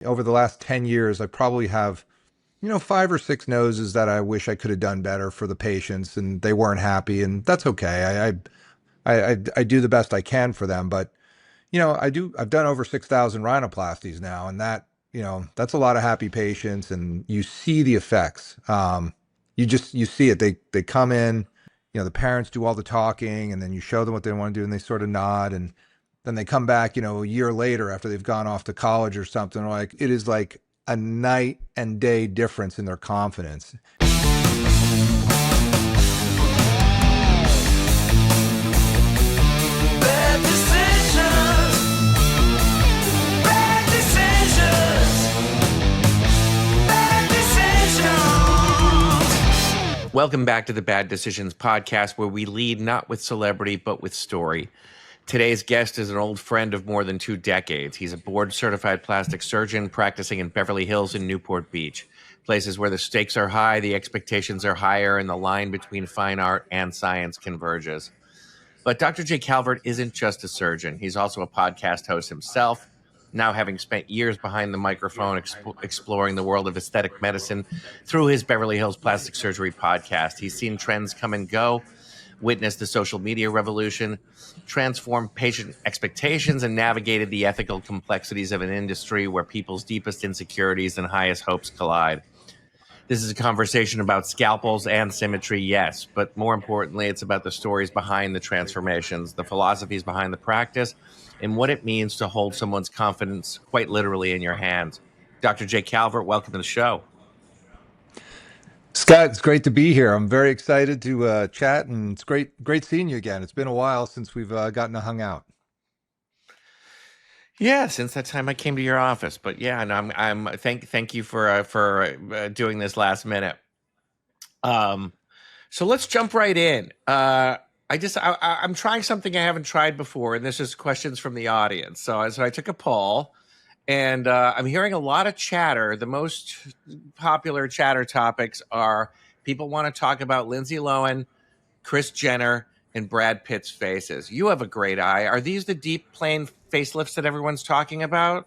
Over the last 10 years, I probably have, 5 or 6 noses that I wish I could have done better for the patients and they weren't happy. And that's okay. I do the best I can for them. But, I've done over 6,000 rhinoplasties now. And that's a lot of happy patients. And you see the effects. You see it. They come in, the parents do all the talking and then you show them what they want to do and they sort of nod. And then they come back, a year later after they've gone off to college or something. Like it is like a night and day difference in their confidence. Bad decisions. Bad decisions. Bad decisions. Welcome back to the Bad Decisions podcast, where we lead not with celebrity, but with story. Today's guest is an old friend of more than 2 decades. He's a board-certified plastic surgeon practicing in Beverly Hills and Newport Beach, places where the stakes are high, the expectations are higher, and the line between fine art and science converges. But Dr. J. Calvert isn't just a surgeon. He's also a podcast host himself, now having spent years behind the microphone exploring the world of aesthetic medicine through his Beverly Hills Plastic Surgery podcast. He's seen trends come and go, witnessed the social media revolution, transformed patient expectations, and navigated the ethical complexities of an industry where people's deepest insecurities and highest hopes collide. This is a conversation about scalpels and symmetry, yes, but more importantly, it's about the stories behind the transformations, the philosophies behind the practice, and what it means to hold someone's confidence quite literally in your hands. Dr. J. Calvert, welcome to the show. Scott, it's great to be here. I'm very excited to chat, and it's great seeing you again. It's been a while since we've gotten to hung out. Yeah, since that time I came to your office, but yeah, and thank you for doing this last minute. So let's jump right in. I'm trying something I haven't tried before, and this is questions from the audience. So I took a poll, and I'm hearing a lot of chatter. The most popular chatter topics are people want to talk about Lindsay Lohan, Kris Jenner, and Brad Pitt's faces. You have a great eye. Are these the deep plane facelifts that everyone's talking about?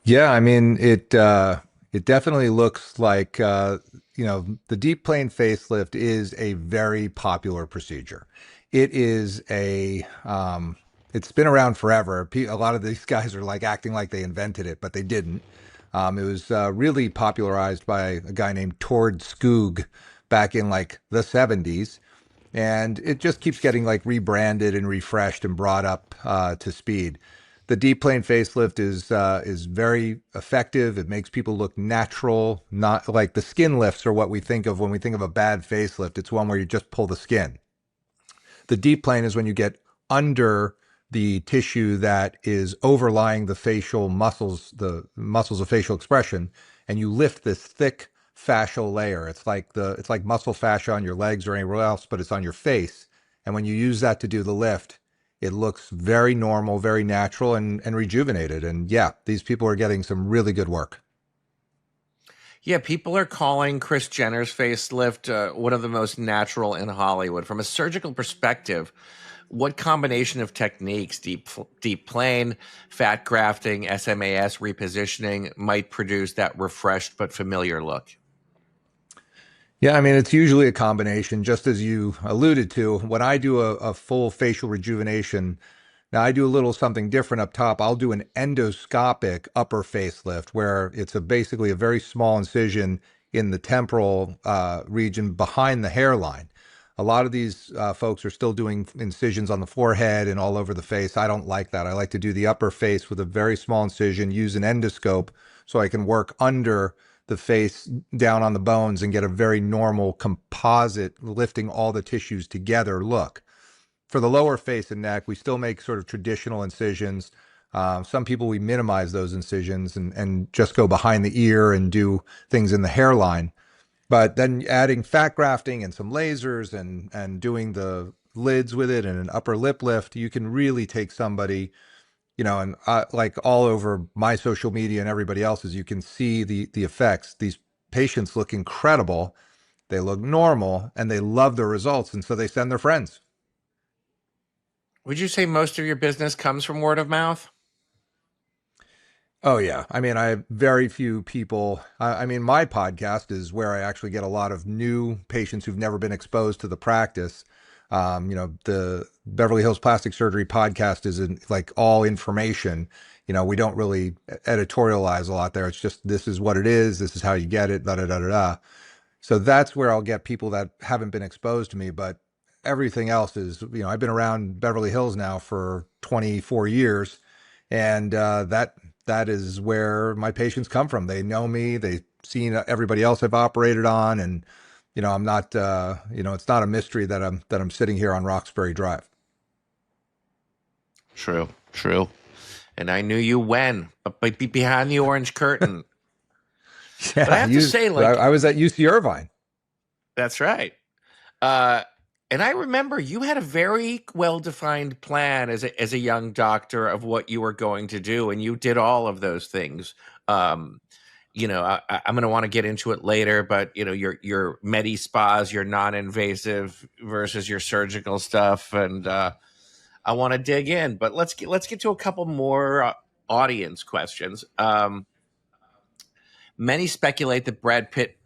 Yeah, I mean it definitely looks like the deep plane facelift is a very popular procedure. It is it's been around forever. A lot of these guys are like acting like they invented it, but they didn't. It was really popularized by a guy named Tord Skoog back in like the 70s. And it just keeps getting like rebranded and refreshed and brought up to speed. The deep plane facelift is very effective. It makes people look natural, not like the skin lifts are what we think of when we think of a bad facelift. It's one where you just pull the skin. The deep plane is when you get under the tissue that is overlying the facial muscles, the muscles of facial expression, and you lift this thick fascial layer. It's like muscle fascia on your legs or anywhere else, but it's on your face. And when you use that to do the lift, it looks very normal, very natural, and rejuvenated. And yeah, these people are getting some really good work. Yeah, people are calling Kris Jenner's facelift one of the most natural in Hollywood. From a surgical perspective, what combination of techniques, deep plane, fat grafting, SMAS repositioning, might produce that refreshed but familiar look? Yeah, I mean, it's usually a combination, just as you alluded to. When I do a full facial rejuvenation, now I do a little something different up top. I'll do an endoscopic upper facelift where it's basically a very small incision in the temporal region behind the hairline. A lot of these folks are still doing incisions on the forehead and all over the face. I don't like that. I like to do the upper face with a very small incision, use an endoscope so I can work under the face down on the bones and get a very normal composite lifting all the tissues together look. For the lower face and neck, we still make sort of traditional incisions. Some people, we minimize those incisions and just go behind the ear and do things in the hairline. But then adding fat grafting and some lasers and doing the lids with it and an upper lip lift, you can really take somebody, and like all over my social media and everybody else's, you can see the effects. These patients look incredible. They look normal and they love the results. And so they send their friends. Would you say most of your business comes from word of mouth? Oh yeah. I mean, I have very few people. I mean, my podcast is where I actually get a lot of new patients who've never been exposed to the practice. The Beverly Hills Plastic Surgery podcast isn't like all information. We don't really editorialize a lot there. It's just this is what it is. This is how you get it. Da da da da da. So that's where I'll get people that haven't been exposed to me. But everything else is, I've been around Beverly Hills now for 24 years, and that is where my patients come from. They know me. They've seen everybody else I've operated on, and I'm not, it's not a mystery that I'm sitting here on Roxbury Drive. True, true. And I knew you when, but behind the orange curtain. But I Yeah, have to say, like, I was at UC Irvine. that's right. Uh, and I remember you had a very well-defined plan as a young doctor of what you were going to do, and you did all of those things. Um, I'm going to want to get into it later, but your medi spas, your non-invasive versus your surgical stuff, and I want to dig in. But let's get to a couple more audience questions. Many speculate that Brad Pitt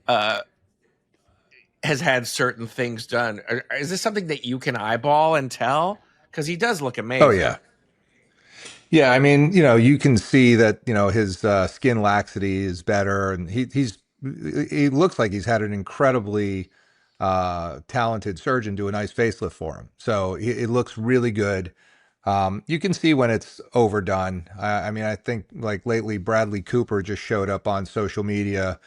has had certain things done. Is this something that you can eyeball and tell? Because he does look Oh amazing. yeah. Yeah, I mean, you can see that, his skin laxity is better, and he looks like he's had an incredibly talented surgeon do a nice facelift for him. So it looks really good. You can see when it's overdone. I mean, I think like lately, Bradley Cooper just showed up on social media.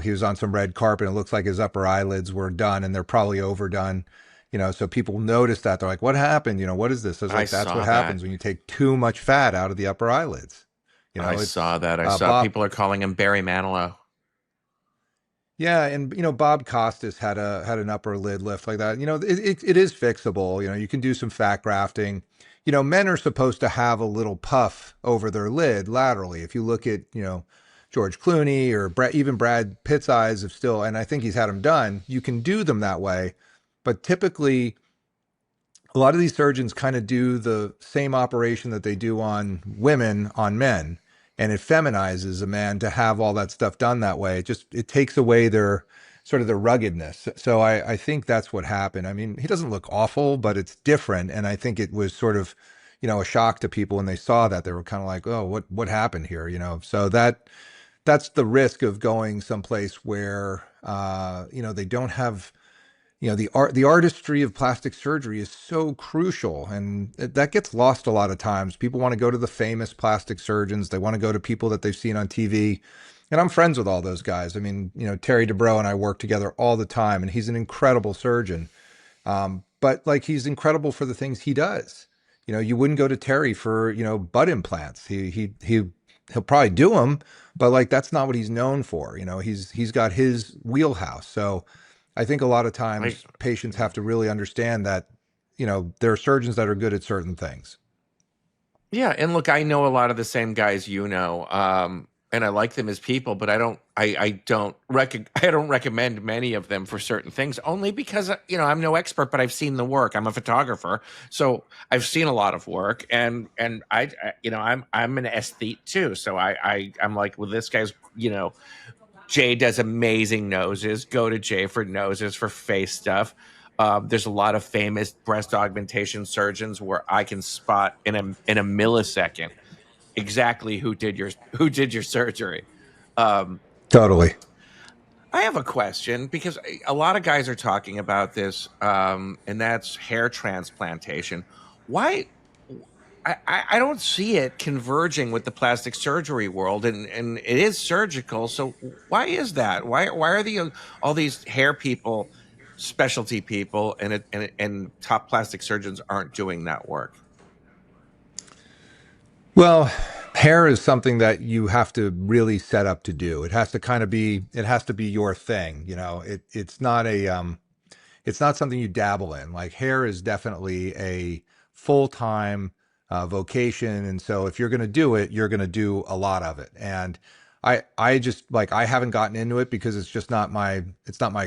He was on some red carpet. And it looks like his upper eyelids were done, and they're probably overdone. So people notice that they're like, "What happened? What is this?" I was I like, "That's what saw that. happens when you take too much fat out of the upper eyelids." I It's saw that. I saw Bob. people are calling him Barry Manilow. Yeah, and Bob Costas had an upper lid lift like that. It is fixable. You can do some fat grafting. Men are supposed to have a little puff over their lid laterally. If you look at George Clooney or even Brad Pitt's eyes, if still, and I think he's had them done. You can do them that way, but typically a lot of these surgeons kind of do the same operation that they do on women on men, and it feminizes a man to have all that stuff done that way. It takes away their sort of their ruggedness. So I think that's what happened. I mean, he doesn't look awful, but it's different, and I think it was sort of a shock to people when they saw that. They were kind of like, oh, what happened here? So that's the risk of going someplace where they don't have the artistry of plastic surgery is so crucial, and that gets lost a lot of times. People want to go to the famous plastic surgeons. They want to go to people that they've seen on TV, and I'm friends with all those guys. I mean, Terry Dubrow and I work together all the time, and he's an incredible surgeon. But like, he's incredible for the things he does. You wouldn't go to Terry for butt implants. He'll probably do them, but like, that's not what he's known for. He's got his wheelhouse. So I think a lot of I times patients have to really understand that there are surgeons that are good at certain things. Yeah, and look, I know a lot of the same guys you know, and I like them as people, but I don't recommend many of them for certain things, only because I'm no expert, but I've seen the work. I'm a photographer, so I've seen a lot of work, and I'm an aesthete too, so I'm like, well, this guy's Jay does amazing noses. Go to Jay for noses for face stuff. There's a lot of famous breast augmentation surgeons where I can spot in a millisecond exactly who did your surgery. Um, Totally. I have a question because a lot of guys are talking about this, and that's hair transplantation. Why? I don't see it converging with the plastic surgery world, and it is surgical. So why is that? Why are all these hair people, specialty people, and top plastic surgeons aren't doing that work? Well, hair is something that you have to really set up to do. It has to be your thing. It's not something you dabble in. Like, hair is definitely a full-time vocation. And so if you're going to do it, you're going to do a lot of it. And I just like, I haven't gotten into it because it's not my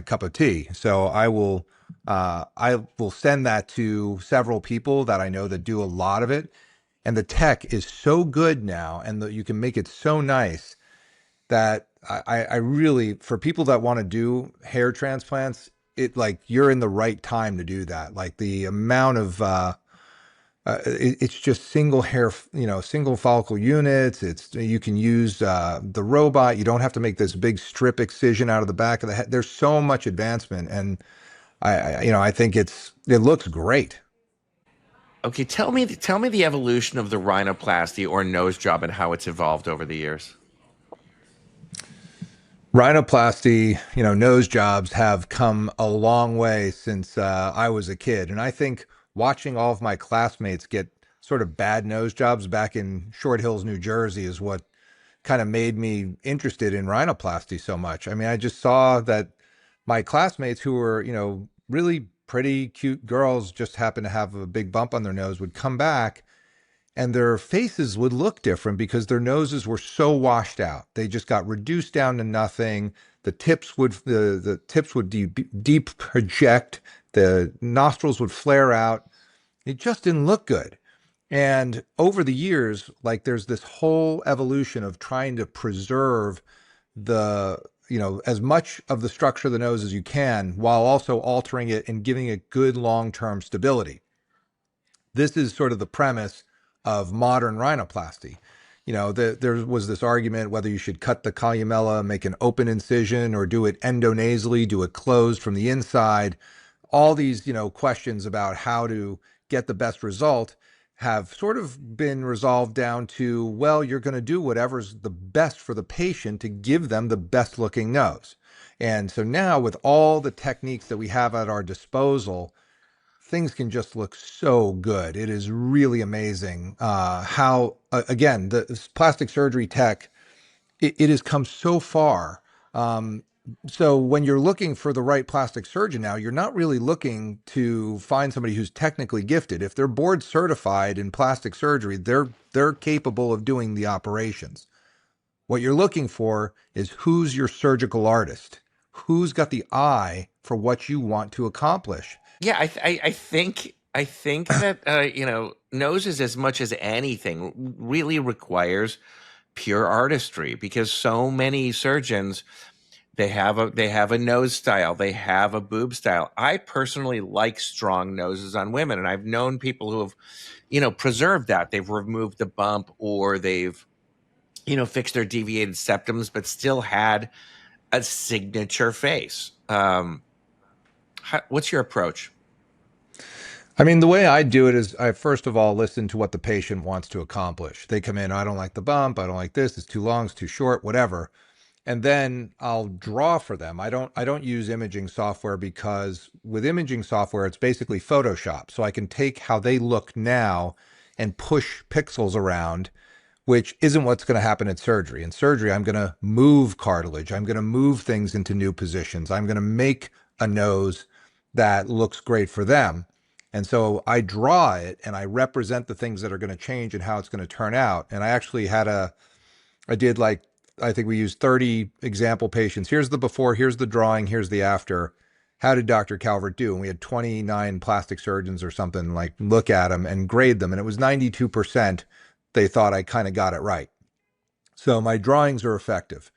cup of tea. So I will send that to several people that I know that do a lot of it. And the tech is so good now, and you can make it so nice that I really, for people that want to do hair transplants, it like you're in the right time to do that. Like the amount of it's just single hair, single follicle units. It's you can use the robot. You don't have to make this big strip excision out of the back of the head. There's so much advancement, and I think it looks great. Okay, tell me the evolution of the rhinoplasty or nose job and how it's evolved over the years. Rhinoplasty, nose jobs have come a long way since I was a kid. And I think watching all of my classmates get sort of bad nose jobs back in Short Hills, New Jersey is what kind of made me interested in rhinoplasty so much. I mean, I just saw that my classmates who were, really pretty cute girls just happened to have a big bump on their nose would come back and their faces would look different because their noses were so washed out. They just got reduced down to nothing. The tips would deep project. The nostrils would flare out. It just didn't look good. And over the years, like there's this whole evolution of trying to preserve the as much of the structure of the nose as you can while also altering it and giving it good long-term stability. This is sort of the premise of modern rhinoplasty. There was this argument whether you should cut the columella, make an open incision, or do it endonasally, do it closed from the inside. All these, questions about how to get the best result have sort of been resolved down to, well, you're going to do whatever's the best for the patient to give them the best looking nose. And so now with all the techniques that we have at our disposal, things can just look so good. It is really amazing how, again, the plastic surgery tech, it has come so far. So when you're looking for the right plastic surgeon now, you're not really looking to find somebody who's technically gifted. If they're board certified in plastic surgery, they're capable of doing the operations. What you're looking for is who's your surgical artist, who's got the eye for what you want to accomplish. Yeah, I think that noses as much as anything really requires pure artistry because so many surgeons they have a nose style, they have a boob style. I personally like strong noses on women, and I've known people who have preserved that. They've removed the bump or they've fixed their deviated septums, but still had a signature face. What's your approach? I mean, the way I do it is I first of all listen to what the patient wants to accomplish. They come in, I don't like the bump, I don't like this, it's too long, it's too short, whatever. And then I'll draw for them. I don't use imaging software because with imaging software it's basically Photoshop. So I can take how they look now and push pixels around, which isn't what's going to happen in surgery. In surgery, I'm going to move cartilage. I'm going to move things into new positions. I'm going to make a nose that looks great for them. And so I draw it and I represent the things that are going to change and how it's going to turn out. And I actually I did like, I think we used 30 example patients. Here's the before, here's the drawing, here's the after. How did Dr. Calvert do? And we had 29 plastic surgeons or something like look at them and grade them. And it was 92% they thought I kind of got it right. So my drawings are effective.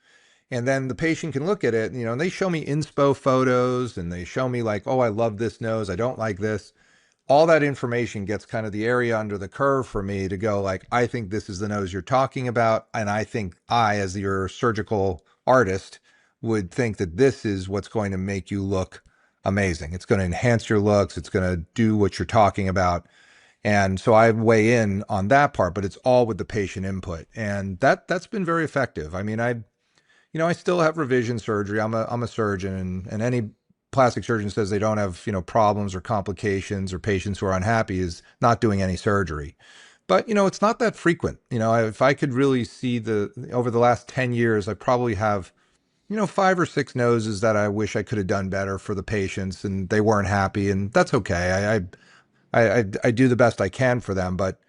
And then the patient can look at it, and they show me inspo photos and they show me like, oh, I love this nose. I don't like this. All that information gets kind of the area under the curve for me to go like, I think this is the nose you're talking about. And I think I, as your surgical artist, would think that this is what's going to make you look amazing. It's going to enhance your looks. It's going to do what you're talking about. And so I weigh in on that part, but it's all with the patient input. And that's been very effective. I mean, I still have revision surgery. I'm a surgeon, and any plastic surgeon says they don't have, problems or complications or patients who are unhappy is not doing any surgery. But, it's not that frequent. If I could really see over the last 10 years, I probably have, 5 or 6 noses that I wish I could have done better for the patients and they weren't happy. And that's okay. I do the best I can for them. But,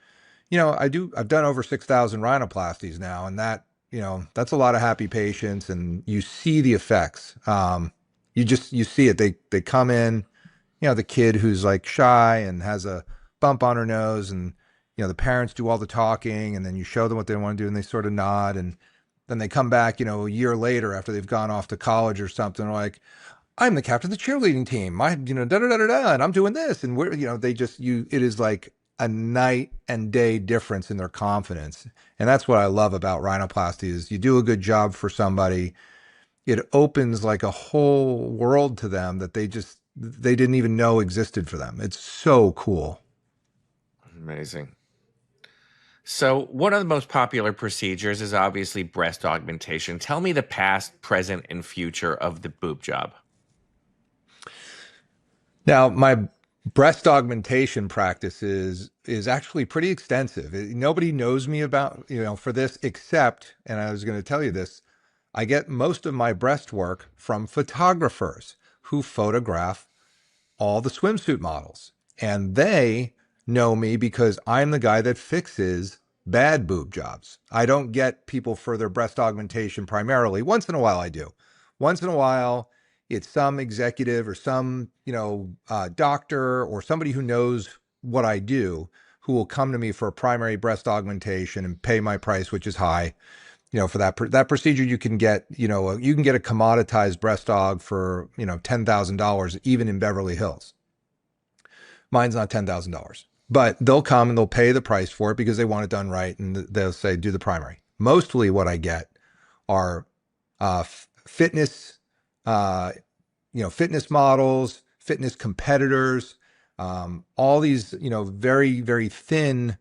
I've done over 6,000 rhinoplasties now, and that's a lot of happy patients, and you see the effects. You see it. They come in, the kid who's like shy and has a bump on her nose, and the parents do all the talking, and then you show them what they want to do, and they sort of nod, and then they come back, a year later after they've gone off to college or something, like, I'm the captain of the cheerleading team. Da da da da da, and I'm doing this, and they just it is like a night and day difference in their confidence, and that's what I love about rhinoplasty is you do a good job for somebody, it opens like a whole world to them that they didn't even know existed for them. It's so cool. Amazing. So one of the most popular procedures is obviously breast augmentation. Tell me the past, present, and future of the boob job. Now, my breast augmentation practice is actually pretty extensive. Nobody knows me about, for this except, and I was going to tell you this, I get most of my breast work from photographers who photograph all the swimsuit models. And they know me because I'm the guy that fixes bad boob jobs. I don't get people for their breast augmentation primarily. Once in a while I do. Once in a while it's some executive or some, doctor or somebody who knows what I do who will come to me for a primary breast augmentation and pay my price, which is high. For that procedure, you can get, you can get a commoditized breast aug for, $10,000 even in Beverly Hills. Mine's not $10,000, but they'll come and they'll pay the price for it because they want it done right, and they'll say do the primary. Mostly, what I get are fitness, fitness models, fitness competitors, all these, very very thin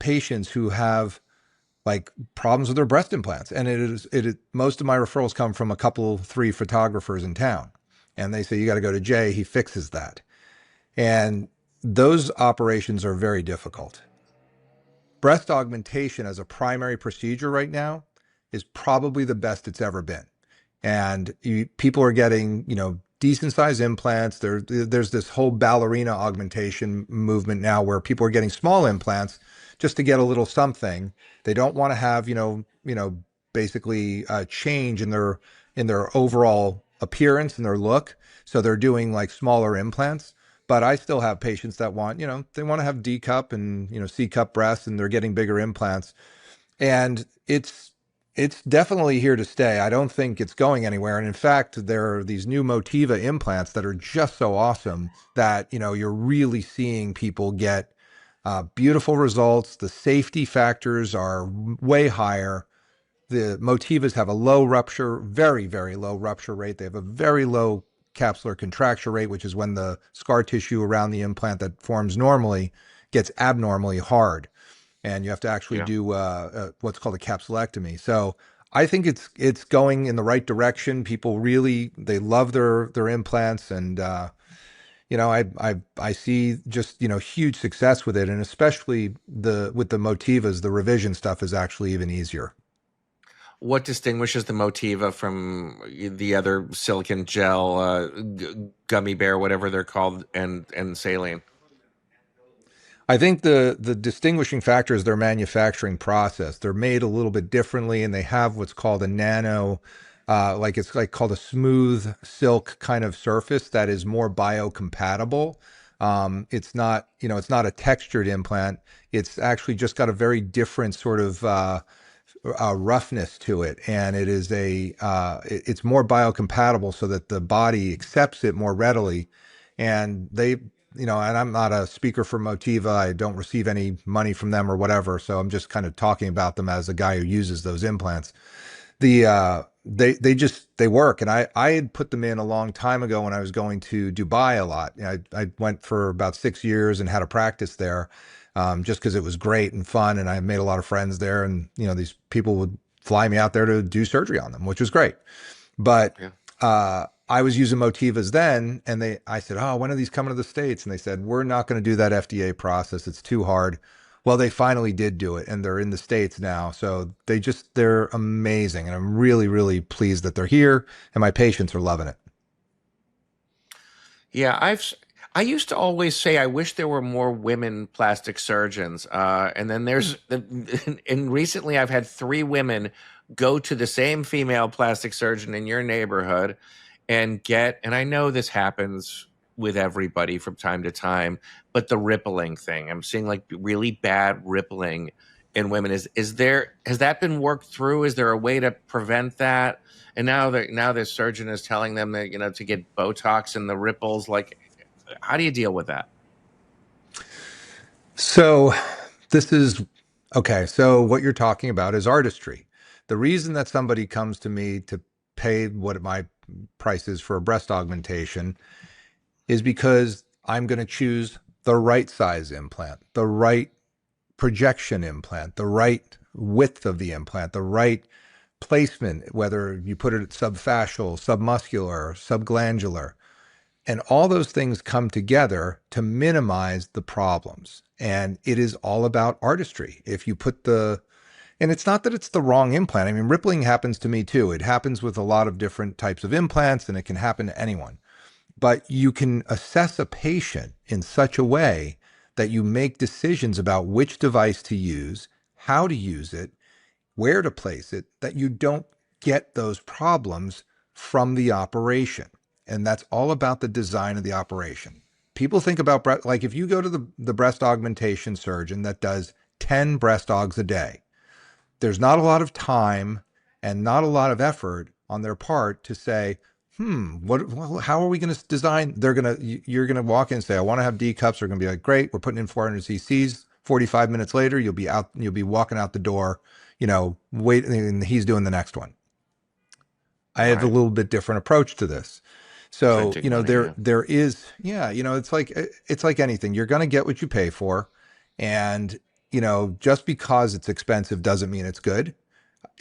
patients who have like problems with their breast implants. And most of my referrals come from a couple, 3 photographers in town. And they say, you got to go to Jay. He fixes that. And those operations are very difficult. Breast augmentation as a primary procedure right now is probably the best it's ever been. And people are getting, decent size implants. There's this whole ballerina augmentation movement now where people are getting small implants just to get a little something. They don't want to have, basically change in their overall appearance and their look. So they're doing like smaller implants. But I still have patients that want, they want to have D cup and, C cup breasts, and they're getting bigger implants. And it's definitely here to stay. I don't think it's going anywhere. And in fact, there are these new Motiva implants that are just so awesome that, you're really seeing people get beautiful results. The safety factors are way higher. The Motivas have a low rupture, very, very low rupture rate. They have a very low capsular contracture rate, which is when the scar tissue around the implant that forms normally gets abnormally hard. And you have to actually do what's called a capsulectomy. So I think it's going in the right direction. People really, they love their implants, and I see just huge success with it, and especially with the Motivas, the revision stuff is actually even easier. What distinguishes the Motiva from the other silicone gel, gummy bear, whatever they're called, and saline? I think the distinguishing factor is their manufacturing process. They're made a little bit differently, and they have what's called a nano, it's like called a smooth silk kind of surface that is more biocompatible. It's not, it's not a textured implant. It's actually just got a very different sort of roughness to it, and it's more biocompatible so that the body accepts it more readily. And and I'm not a speaker for Motiva. I don't receive any money from them or whatever, so I'm just kind of talking about them as a guy who uses those implants. They work, and I had put them in a long time ago when I was going to Dubai a lot. I went for about 6 years and had a practice there, just because it was great and fun, and I made a lot of friends there, and these people would fly me out there to do surgery on them, which was great. But I was using Motivas then, and I said, oh, when are these coming to the States? And they said, we're not going to do that FDA process. It's too hard. Well, they finally did do it, and they're in the States now. So they're amazing. And I'm really, really pleased that they're here, and my patients are loving it. Yeah, I used to always say I wish there were more women plastic surgeons. And then and recently I've had 3 women go to the same female plastic surgeon in your neighborhood and I know this happens with everybody from time to time, but the rippling thing, I'm seeing like really bad rippling in women. Has that been worked through? Is there a way to prevent that? And now their surgeon is telling them that, to get Botox in the ripples. Like, how do you deal with that? So this is okay. So what you're talking about is artistry. The reason that somebody comes to me to pay what my price is for a breast augmentation is because I'm going to choose the right size implant, the right projection implant, the right width of the implant, the right placement, whether you put it subfascial, submuscular, subglandular. And all those things come together to minimize the problems. And it is all about artistry. If you put and it's not that it's the wrong implant. I mean, rippling happens to me too. It happens with a lot of different types of implants and it can happen to anyone. But you can assess a patient in such a way that you make decisions about which device to use, how to use it, where to place it, that you don't get those problems from the operation. And that's all about the design of the operation. People think about breast, like if you go to the breast augmentation surgeon that does 10 breast augs a day, there's not a lot of time and not a lot of effort on their part to say, how are we going to design? You're going to walk in and say, I want to have D cups. They're going to be like, great, we're putting in 400 cc's. 45 minutes later, you'll be walking out the door, waiting, and he's doing the next one. I have a Right. little bit different approach to this. So, Printing money. Yeah. there is, yeah, it's like anything. You're going to get what you pay for. And, just because it's expensive doesn't mean it's good.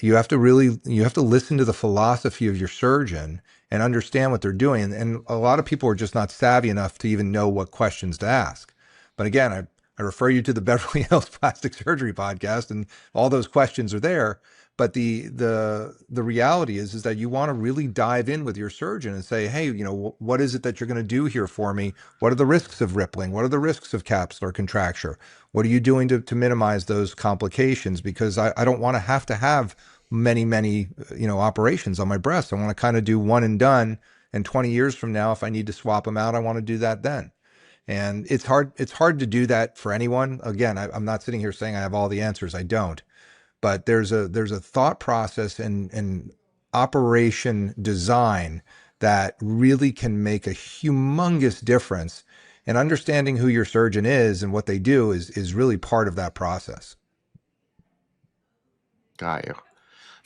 You have to listen to the philosophy of your surgeon and understand what they're doing. And a lot of people are just not savvy enough to even know what questions to ask. But again, I refer you to the Beverly Hills Plastic Surgery podcast, and all those questions are there. But the reality is that you want to really dive in with your surgeon and say, hey, what is it that you're going to do here for me? What are the risks of rippling? What are the risks of capsular contracture? What are you doing to minimize those complications? Because I don't want to have many, operations on my breast. I want to kind of do one and done. And 20 years from now, if I need to swap them out, I want to do that then. And it's hard to do that for anyone. Again, I'm not sitting here saying I have all the answers. I don't. But there's a thought process and operation design that really can make a humongous difference. And understanding who your surgeon is and what they do is really part of that process. Got you.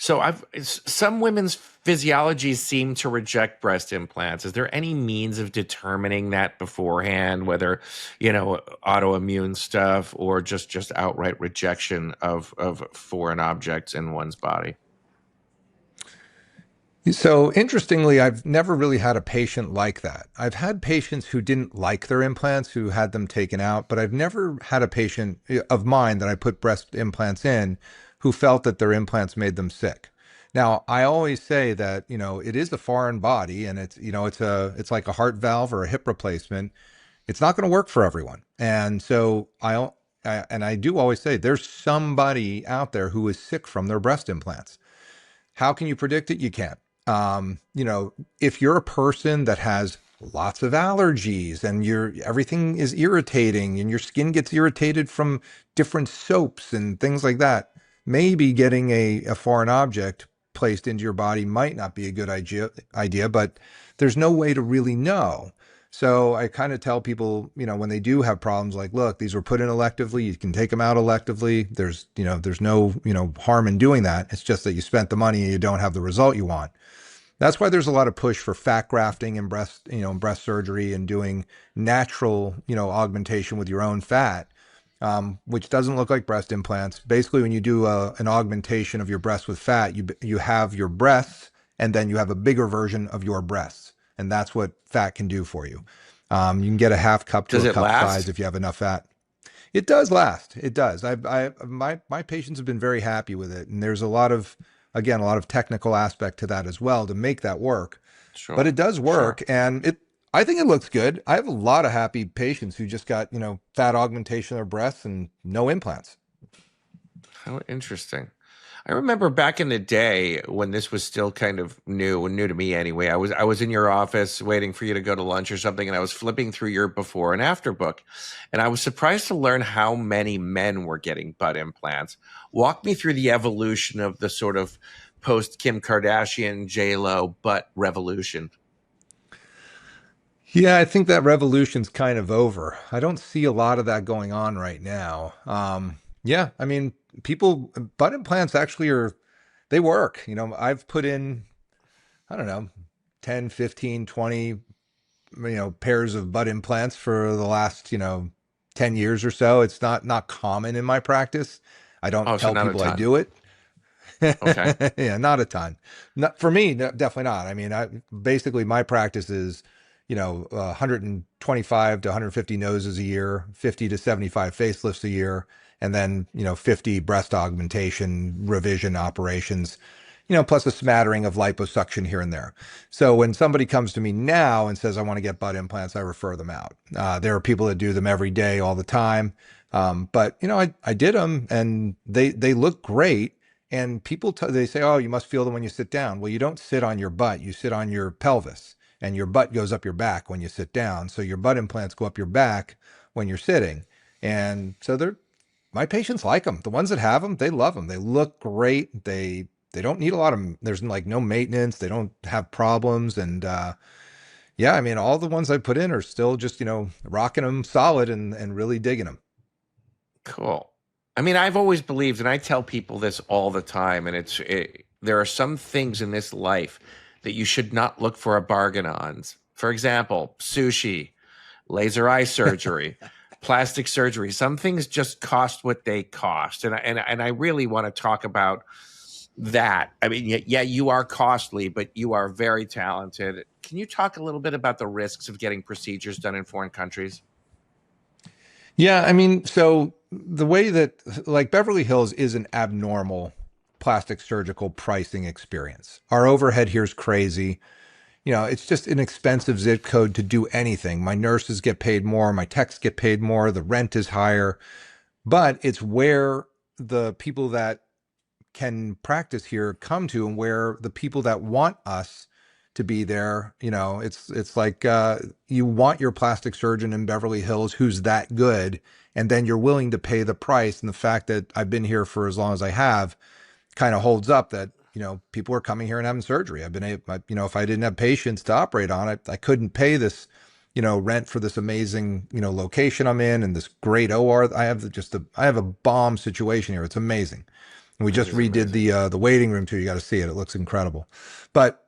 So some women's physiologies seem to reject breast implants. Is there any means of determining that beforehand, whether, autoimmune stuff or just outright rejection of foreign objects in one's body? So interestingly, I've never really had a patient like that. I've had patients who didn't like their implants, who had them taken out, but I've never had a patient of mine that I put breast implants in who felt that their implants made them sick. Now, I always say that, it is a foreign body and it's like a heart valve or a hip replacement. It's not going to work for everyone. And so I do always say there's somebody out there who is sick from their breast implants. How can you predict it? You can't. If you're a person that has lots of allergies and everything is irritating and your skin gets irritated from different soaps and things like that, maybe getting a foreign object placed into your body might not be a good idea, but there's no way to really know. So I kind of tell people, when they do have problems, like, look, these were put in electively. You can take them out electively. There's no, harm in doing that. It's just that you spent the money and you don't have the result you want. That's why there's a lot of push for fat grafting and breast surgery and doing natural, augmentation with your own fat, which doesn't look like breast implants. Basically, when you do an augmentation of your breast with fat, you have your breasts and then you have a bigger version of your breasts. And that's what fat can do for you. You can get a half cup to Does a it cup size last? if you have enough fat. It does last. It does. My patients have been very happy with it. And there's a lot of technical aspect to that as well to make that work. But Sure. it does Sure. work. And I think it looks good. I have a lot of happy patients who just got, fat augmentation of their breasts and no implants. How interesting. I remember back in the day when this was still kind of new to me anyway. I was in your office waiting for you to go to lunch or something, and I was flipping through your before and after book, and I was surprised to learn how many men were getting butt implants. Walk me through the evolution of the sort of post Kim Kardashian J Lo butt revolution. Yeah, I think that revolution's kind of over. I don't see a lot of that going on right now. Yeah, I mean, people, butt implants actually they work. I've put in, I don't know, 10, 15, 20, pairs of butt implants for the last, 10 years or so. It's not common in my practice. I don't Oh, so tell not a people I ton. do it. Okay. Yeah, not a ton. Not for me, definitely not. I mean, basically my practice is, 125 to 150 noses a year, 50 to 75 facelifts a year, and then, 50 breast augmentation revision operations, plus a smattering of liposuction here and there. So when somebody comes to me now and says, I want to get butt implants, I refer them out. There are people that do them every day, all the time. But, I did them and they look great. And people, they say, oh, you must feel them when you sit down. Well, you don't sit on your butt, you sit on your pelvis, and your butt goes up your back when you sit down. So your butt implants go up your back when you're sitting. And so my patients like them. The ones that have them, they love them. They look great. They don't need a lot of, there's like no maintenance. They don't have problems. And yeah, I mean, all the ones I put in are still just, rocking them solid and really digging them. Cool. I mean, I've always believed, and I tell people this all the time, and there are some things in this life that you should not look for a bargain on. For example, sushi, laser eye surgery, plastic surgery. Some things just cost what they cost, and I really want to talk about that. I mean, yeah, you are costly, but you are very talented. Can you talk a little bit about the risks of getting procedures done in foreign countries? Yeah, I mean, so the way that like Beverly Hills is an abnormal plastic surgical pricing experience. Our overhead here is crazy. It's just an expensive zip code to do anything. My nurses get paid more, my techs get paid more, the rent is higher, but it's where the people that can practice here come to and where the people that want us to be there, it's like you want your plastic surgeon in Beverly Hills who's that good, and then you're willing to pay the price. And the fact that I've been here for as long as I have kind of holds up that, people are coming here and having surgery. I've been able, if I didn't have patients to operate on, I couldn't pay this, rent for this amazing, location I'm in and this great OR. I have a bomb situation here. It's amazing. And we That just is redid amazing. the waiting room too. You got to see it. It looks incredible. But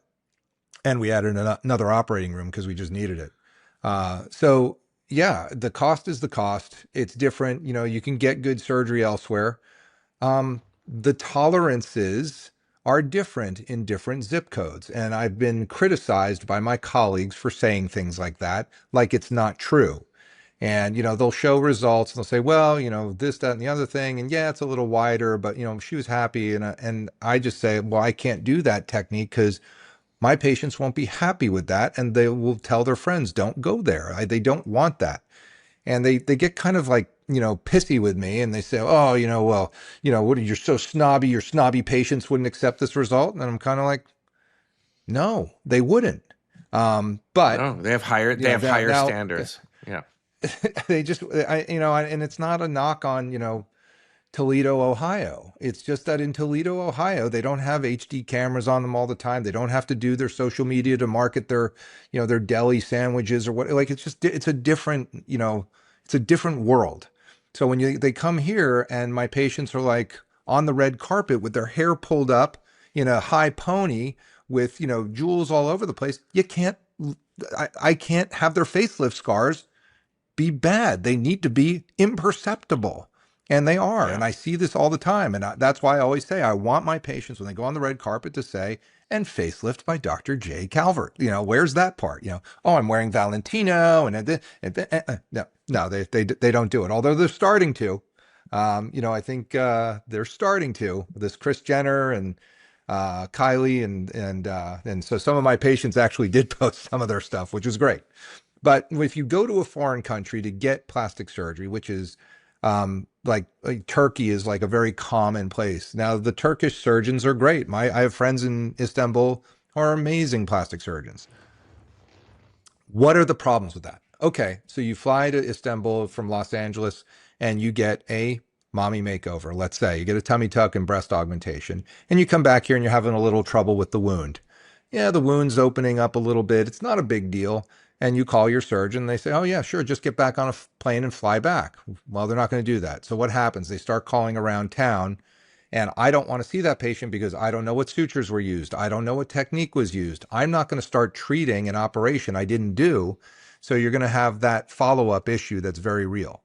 and we added another operating room because we just needed it. So yeah, the cost is the cost. It's different. You can get good surgery elsewhere. The tolerances are different in different zip codes. And I've been criticized by my colleagues for saying things like that, like it's not true. And, they'll show results and they'll say, well, this, that, and the other thing. And yeah, it's a little wider, but, she was happy. And I just say, well, I can't do that technique because my patients won't be happy with that. And they will tell their friends, don't go there. They don't want that. And they get kind of like, pissy with me and they say, oh, well, what are you so snobby? Your snobby patients wouldn't accept this result. And I'm kind of like, no, they wouldn't. But, No, they have higher now standards. Yeah. they just, and it's not a knock on, Toledo, Ohio. It's just that in Toledo, Ohio, they don't have HD cameras on them all the time. They don't have to do their social media to market their, their deli sandwiches or what. Like it's a different, it's a different world. So when they come here and my patients are like on the red carpet with their hair pulled up in a high pony with, jewels all over the place, I can't have their facelift scars be bad. They need to be imperceptible. And they are. Yeah. And I see this all the time. And that's why I always say I want my patients when they go on the red carpet to say, and facelift by Dr. J. Calvert. Where's that part? Oh, I'm wearing Valentino. No, they don't do it. Although they're starting to. I think they're starting to. This Chris Jenner and Kylie and so some of my patients actually did post some of their stuff, which is great. But if you go to a foreign country to get plastic surgery, which is like Turkey is like a very common place. Now the Turkish surgeons are great. I have friends in Istanbul who are amazing plastic surgeons. What are the problems with that? Okay, so you fly to Istanbul from Los Angeles and you get a mommy makeover. Let's say you get a tummy tuck and breast augmentation, and you come back here and you're having a little trouble with the wound. Yeah, the wound's opening up a little bit. It's not a big deal. And you call your surgeon, they say, oh, yeah, sure, just get back on a plane and fly back. Well, they're not going to do that. So what happens? They start calling around town, and I don't want to see that patient because I don't know what sutures were used. I don't know what technique was used. I'm not going to start treating an operation I didn't do. So you're going to have that follow-up issue that's very real.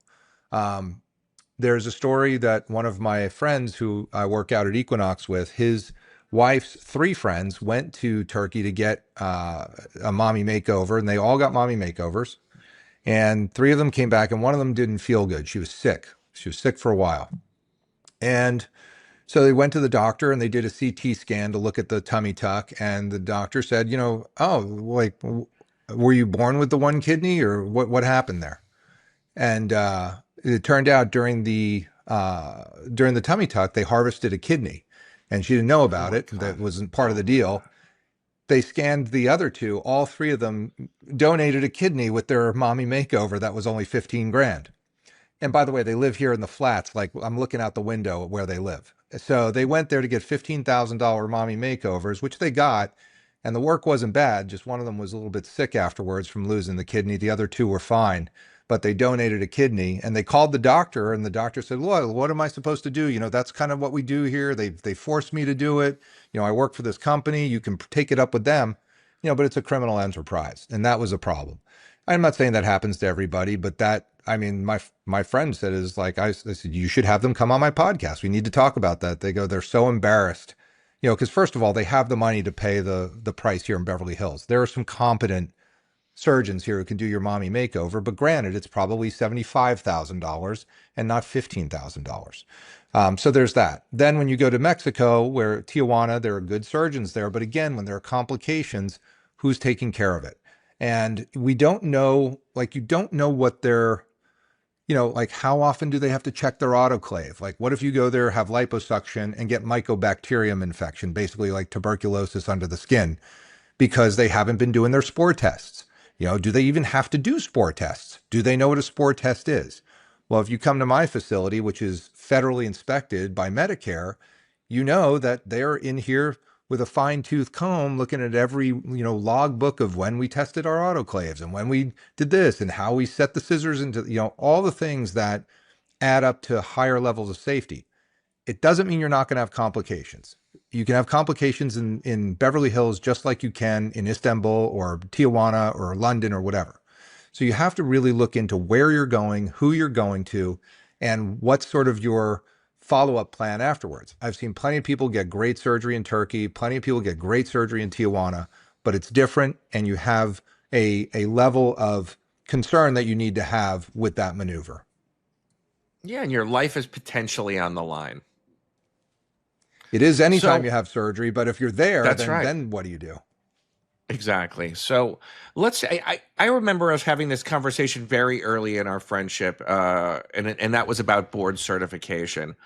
Um, there's a story that one of my friends who I work out at Equinox with, his wife's three friends went to Turkey to get a mommy makeover, and they all got mommy makeovers. And three of them came back, and one of them didn't feel good. She was sick. She was sick for a while. And so they went to the doctor and they did a CT scan to look at the tummy tuck. And the doctor said, oh, like, were you born with the one kidney or what happened there? And it turned out during the tummy tuck, they harvested a kidney, and she didn't know Oh about my it. That God. wasn't part of Oh the my deal. God. They scanned the other two. All three of them donated a kidney with their mommy makeover. That was only 15 grand. And by the way, they live here in the flats. Like I'm looking out the window at where they live. So they went there to get $15,000 mommy makeovers, which they got. And the work wasn't bad. Just one of them was a little bit sick afterwards from losing the kidney. The other two were fine, but they donated a kidney and they called the doctor, and the doctor said, well, what am I supposed to do? That's kind of what we do here. They forced me to do it. I work for this company. You can take it up with them, but it's a criminal enterprise. And that was a problem. I'm not saying that happens to everybody, but I mean, my friend said is like, I said, you should have them come on my podcast. We need to talk about that. They go, they're so embarrassed, because first of all, they have the money to pay the price here in Beverly Hills. There are some competent surgeons here who can do your mommy makeover, but granted, it's probably $75,000 and not $15,000. So there's that. Then when you go to Mexico, where Tijuana, there are good surgeons there, but again, when there are complications, who's taking care of it? And we don't know, like you don't know what they're, like how often do they have to check their autoclave? Like what if you go there, have liposuction and get mycobacterium infection, basically like tuberculosis under the skin, because they haven't been doing their spore tests? Do they even have to do spore tests? Do they know what a spore test is? Well, if you come to my facility, which is federally inspected by Medicare, you know that they're in here with a fine tooth comb looking at every, log book of when we tested our autoclaves and when we did this and how we set the scissors into, all the things that add up to higher levels of safety. It doesn't mean you're not going to have complications. You can have complications in Beverly Hills just like you can in Istanbul or Tijuana or London or whatever. So you have to really look into where you're going, who you're going to, and what's sort of your follow-up plan afterwards. I've seen plenty of people get great surgery in Turkey, plenty of people get great surgery in Tijuana, but it's different, and you have a level of concern that you need to have with that maneuver. Yeah, and your life is potentially on the line. It is anytime So you have surgery, but if you're there, that's then right. then what do you do? Exactly. So let's say I remember us having this conversation very early in our friendship, and that was about board certification.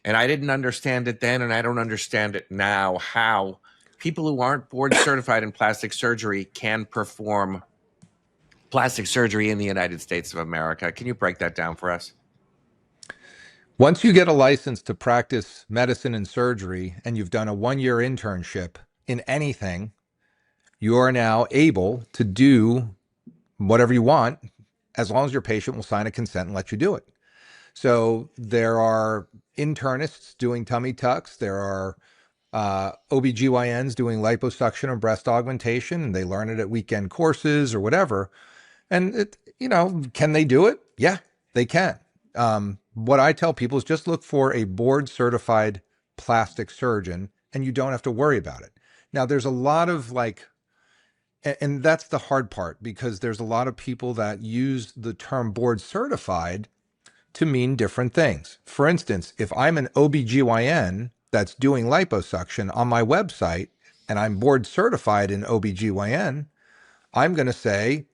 And I didn't understand it then, and I don't understand it now, how people who aren't board certified in plastic surgery can perform plastic surgery in the United States of America. Can you break that down for us? Once you get a license to practice medicine and surgery and you've done a 1-year internship in anything, you are now able to do whatever you want as long as your patient will sign a consent and let you do it. So there are internists doing tummy tucks. There are OBGYNs doing liposuction or breast augmentation, and they learn it at weekend courses or whatever. And can they do it? Yeah, they can. What I tell people is just look for a board certified plastic surgeon and you don't have to worry about it. Now, there's a lot of and that's the hard part, because there's a lot of people that use the term board certified to mean different things. For instance, if I'm an OBGYN that's doing liposuction on my website and I'm board certified in OBGYN, I'm going to say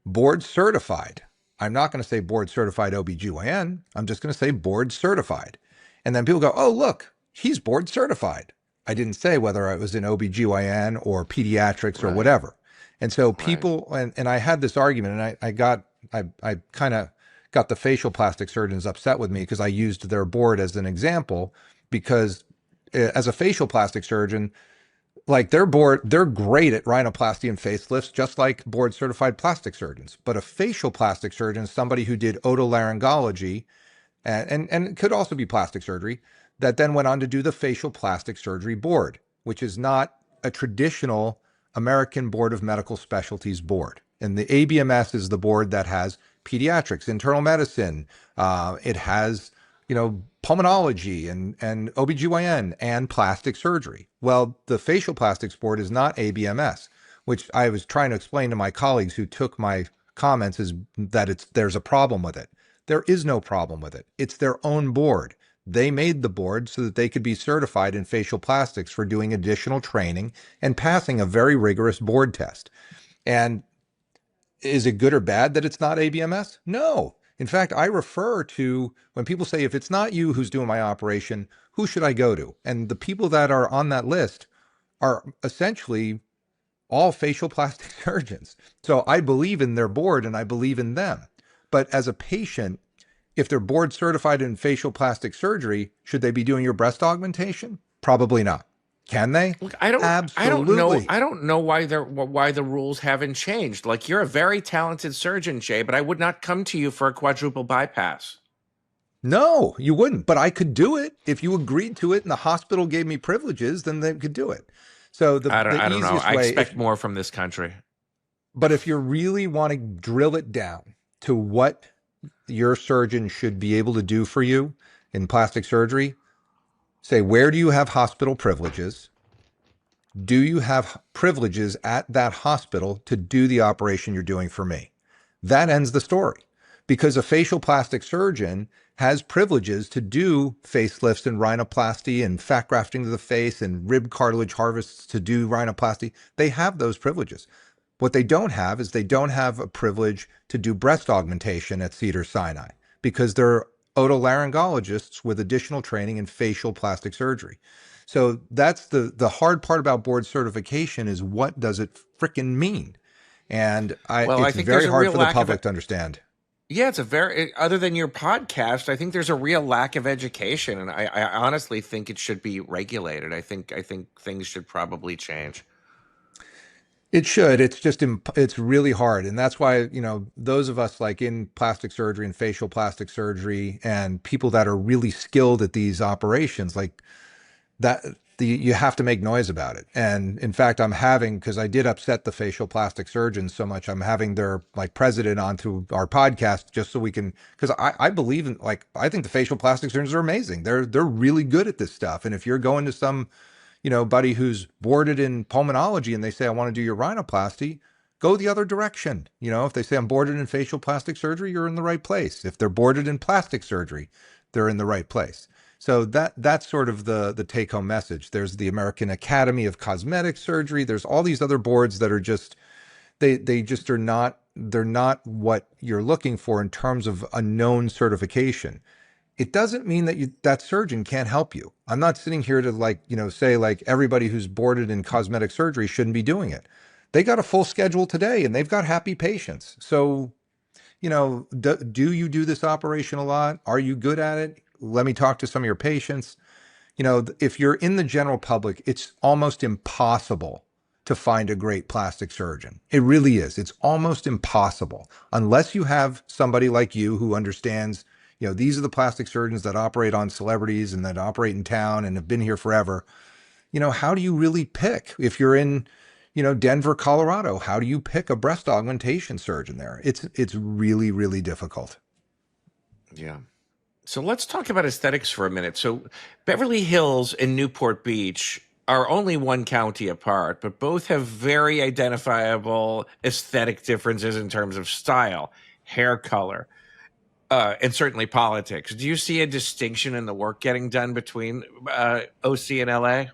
board certified. I'm not going to say board certified OBGYN. I'm just going to say board certified. And then people go, oh, look, he's board certified. I didn't say whether I was in OBGYN or pediatrics or Right. whatever. And so Right. people, and I had this argument, and I kind of got the facial plastic surgeons upset with me because I used their board as an example because as a facial plastic surgeon, like they're great at rhinoplasty and facelifts, just like board certified plastic surgeons. But a facial plastic surgeon is somebody who did otolaryngology and it could also be plastic surgery that then went on to do the facial plastic surgery board, which is not a traditional American Board of Medical Specialties board. And the ABMS is the board that has pediatrics, internal medicine. It has, pulmonology and OBGYN and plastic surgery. Well, the facial plastics board is not ABMS, which I was trying to explain to my colleagues who took my comments is that there's a problem with it. There is no problem with it. It's their own board. They made the board so that they could be certified in facial plastics for doing additional training and passing a very rigorous board test. And is it good or bad that it's not ABMS? No. In fact, I refer to when people say, if it's not you who's doing my operation, who should I go to? And the people that are on that list are essentially all facial plastic surgeons. So I believe in their board and I believe in them. But as a patient, if they're board certified in facial plastic surgery, should they be doing your breast augmentation? Probably not. Can they? Look, Absolutely. I don't know why the rules haven't changed. Like, you're a very talented surgeon, Jay, but I would not come to you for a quadruple bypass. No, you wouldn't. But I could do it if you agreed to it and the hospital gave me privileges, then they could do it. So the I don't know. easiest I way, expect more from this country. but if you really want to drill it down to what your surgeon should be able to do for you in plastic surgery, say, where do you have hospital privileges? Do you have privileges at that hospital to do the operation you're doing for me? That ends the story because a facial plastic surgeon has privileges to do facelifts and rhinoplasty and fat grafting to the face and rib cartilage harvests to do rhinoplasty. They have those privileges. What they don't have is they don't have a privilege to do breast augmentation at Cedars-Sinai because they're otolaryngologists with additional training in facial plastic surgery. So that's the hard part about board certification is what does it frickin' mean? And Well, I it's think there's very a hard real for the lack of public to understand. yeah, it's a very other than your podcast, I think there's a real lack of education, and I honestly think it should be regulated. I think things should probably change. It should. It's just it's really hard, and that's why those of us like in plastic surgery and facial plastic surgery, and people that are really skilled at these operations, like that, you have to make noise about it. And in fact, I'm having because I did upset the facial plastic surgeons so much, I'm having their like president onto our podcast just so we can because I believe in I think the facial plastic surgeons are amazing. They're really good at this stuff, and if you're going to some buddy who's boarded in pulmonology and they say, I want to do your rhinoplasty, go the other direction. If they say I'm boarded in facial plastic surgery, you're in the right place. If they're boarded in plastic surgery, they're in the right place. So that's sort of the take home message. There's the American Academy of Cosmetic Surgery. There's all these other boards that are just, they just are not, they're not what you're looking for in terms of a known certification. It doesn't mean that that surgeon can't help you. I'm not sitting here to say everybody who's boarded in cosmetic surgery shouldn't be doing it. They got a full schedule today and they've got happy patients. So, do you do this operation a lot? Are you good at it? Let me talk to some of your patients. If you're in the general public, it's almost impossible to find a great plastic surgeon. It really is. It's almost impossible unless you have somebody like you who understands, these are the plastic surgeons that operate on celebrities and that operate in town and have been here forever. How do you really pick if you're in, Denver, Colorado? How do you pick a breast augmentation surgeon there? It's really, really difficult. Yeah. So let's talk about aesthetics for a minute. So Beverly Hills and Newport Beach are only one county apart, but both have very identifiable aesthetic differences in terms of style, hair color, and certainly politics. Do you see a distinction in the work getting done between OC and LA?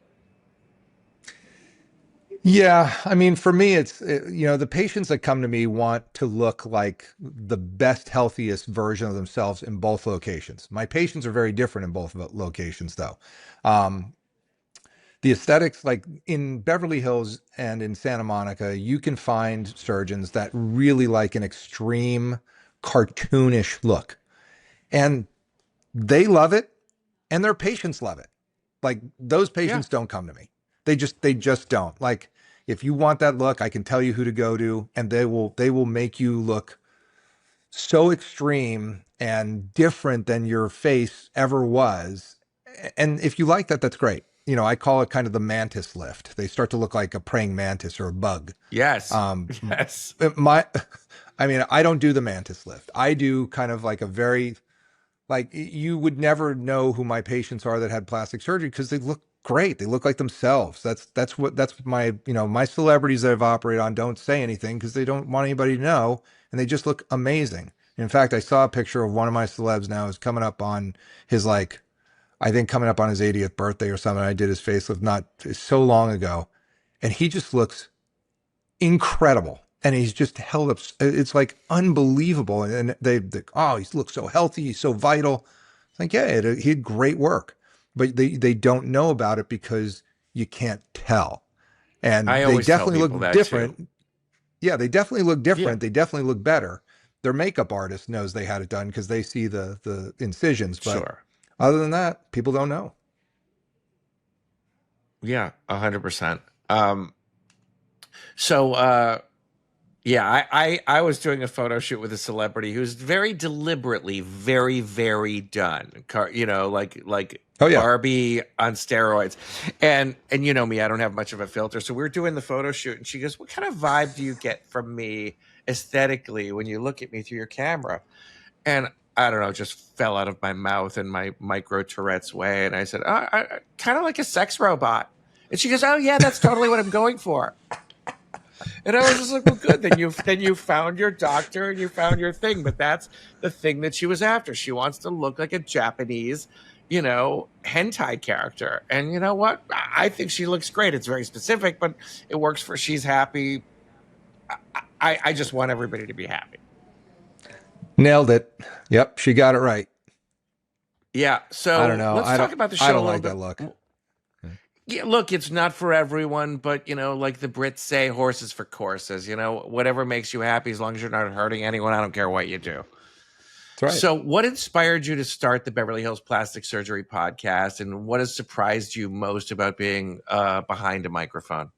Yeah, I mean, for me, the patients that come to me want to look like the best, healthiest version of themselves in both locations. My patients are very different in both locations, though. Um, the aesthetics, like in Beverly Hills and in Santa Monica, you can find surgeons that really like an extreme cartoonish look, and they love it, and their patients love it. Like those Yeah. patients don't come to me. They just don't. Like if you want that look, I can tell you who to go to, and they will make you look so extreme and different than your face ever was. And if you like that, that's great. I call it kind of the mantis lift. They start to look like a praying mantis or a bug. Yes. Um, Yes. my, I mean, I don't do the mantis lift. I do kind of like a very like you would never know who my patients are that had plastic surgery because they look great. They look like themselves. That's my my celebrities that I've operated on don't say anything because they don't want anybody to know, and they just look amazing. In fact, I saw a picture of one of my celebs now is coming up on his like I think coming up on his 80th birthday or something. I did his facelift not so long ago, and he just looks incredible. And he's just held up. It's like unbelievable. And oh, he looks so healthy. He's so vital. It's like, yeah, he had great work, but they don't know about it because you can't tell. I And they always tell definitely people look that too. different. Yeah, they definitely look Yeah. different. They definitely look better. Their makeup artist knows they had it done because they see the incisions. But Sure. other than that, people don't know. Yeah. 100%. Um, so yeah, I was doing a photo shoot with a celebrity who's very deliberately very, very done. Like Oh yeah. Barbie on steroids. And you know me, I don't have much of a filter. So we were doing the photo shoot and she goes, "What kind of vibe do you get from me aesthetically when you look at me through your camera?" And I don't know, just fell out of my mouth in my micro Tourette's way. And I said, I kind of like a sex robot. And she goes, "Oh yeah, that's totally what I'm going for." And I was just like, "Well, good. Then you found your doctor and you found your thing." But that's the thing that she was after. She wants to look like a Japanese, hentai character. And you know what? I think she looks great. It's very specific, but it works for. She's happy. I just want everybody to be happy. Nailed it. Yep, she got it right. Yeah. I don't So know. let's I talk don't about the I show a don't little like bit. that look. Yeah, look, it's not for everyone, but like the Brits say, horses for courses. Whatever makes you happy, as long as you're not hurting anyone, I don't care what you do. That's right. So, what inspired you to start the Beverly Hills Plastic Surgery podcast, and what has surprised you most about being behind a microphone?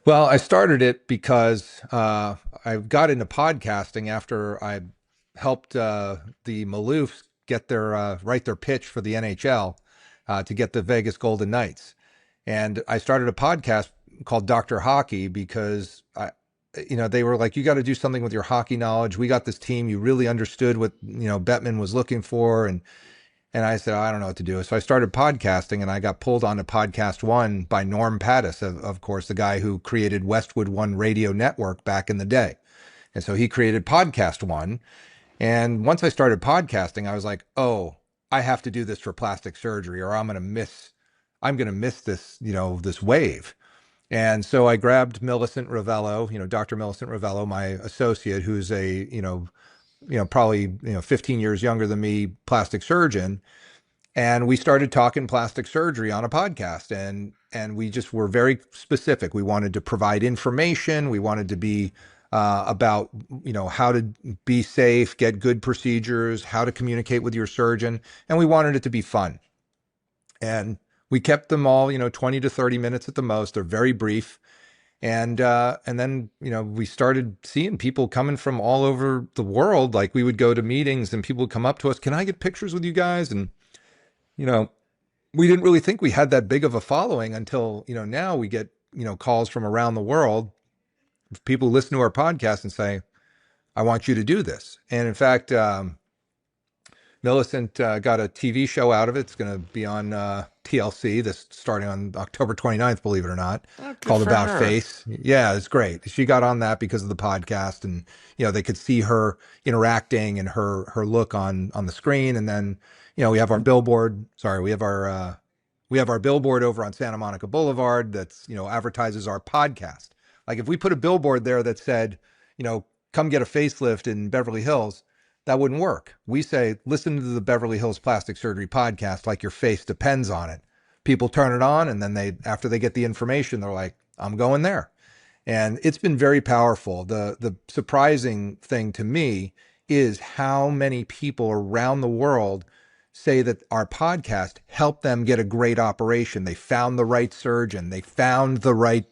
Well, I started it because I got into podcasting after I helped the Maloofs get their write their pitch for the NHL to get the Vegas Golden Knights, and I started a podcast called Doctor Hockey because they were like, you got to do something with your hockey knowledge. We got this team. You really understood what Bettman was looking for, and I said, I don't know what to do. So I started podcasting and I got pulled onto Podcast One by Norm Pattis, of course, the guy who created Westwood One Radio Network back in the day. And so he created Podcast One. And once I started podcasting, I was like, oh, I have to do this for plastic surgery or I'm going to miss this, this wave. And so I grabbed Millicent Ravello, Dr. Millicent Ravello, my associate, who's a, probably, 15 years younger than me, plastic surgeon, and we started talking plastic surgery on a podcast, and we just were very specific. We wanted to provide information. We wanted to be about how to be safe, get good procedures, how to communicate with your surgeon, and we wanted it to be fun. And we kept them all 20 to 30 minutes at the most. They're very brief. And then we started seeing people coming from all over the world. Like we would go to meetings and people would come up to us, can I get pictures with you guys? And you know we didn't really think we had that big of a following until, now we get, calls from around the world. People listen to our podcast and say, I want you to do this. And in fact, Millicent got a TV show out of it. It's going to be on TLC this starting on October 29th, believe it or not, Oh, good called for About her. Face. Yeah, it's great. She got on that because of the podcast, and they could see her interacting and her look on the screen. And then we have our billboard. Sorry, we have our We have our billboard over on Santa Monica Boulevard that's, advertises our podcast. Like if we put a billboard there that said, come get a facelift in Beverly Hills, that wouldn't work. We say, listen to the Beverly Hills Plastic Surgery podcast like your face depends on it. People turn it on, and then after they get the information, they're like, I'm going there. And it's been very powerful. The surprising thing to me is how many people around the world say that our podcast helped them get a great operation. They found the right surgeon. They found the right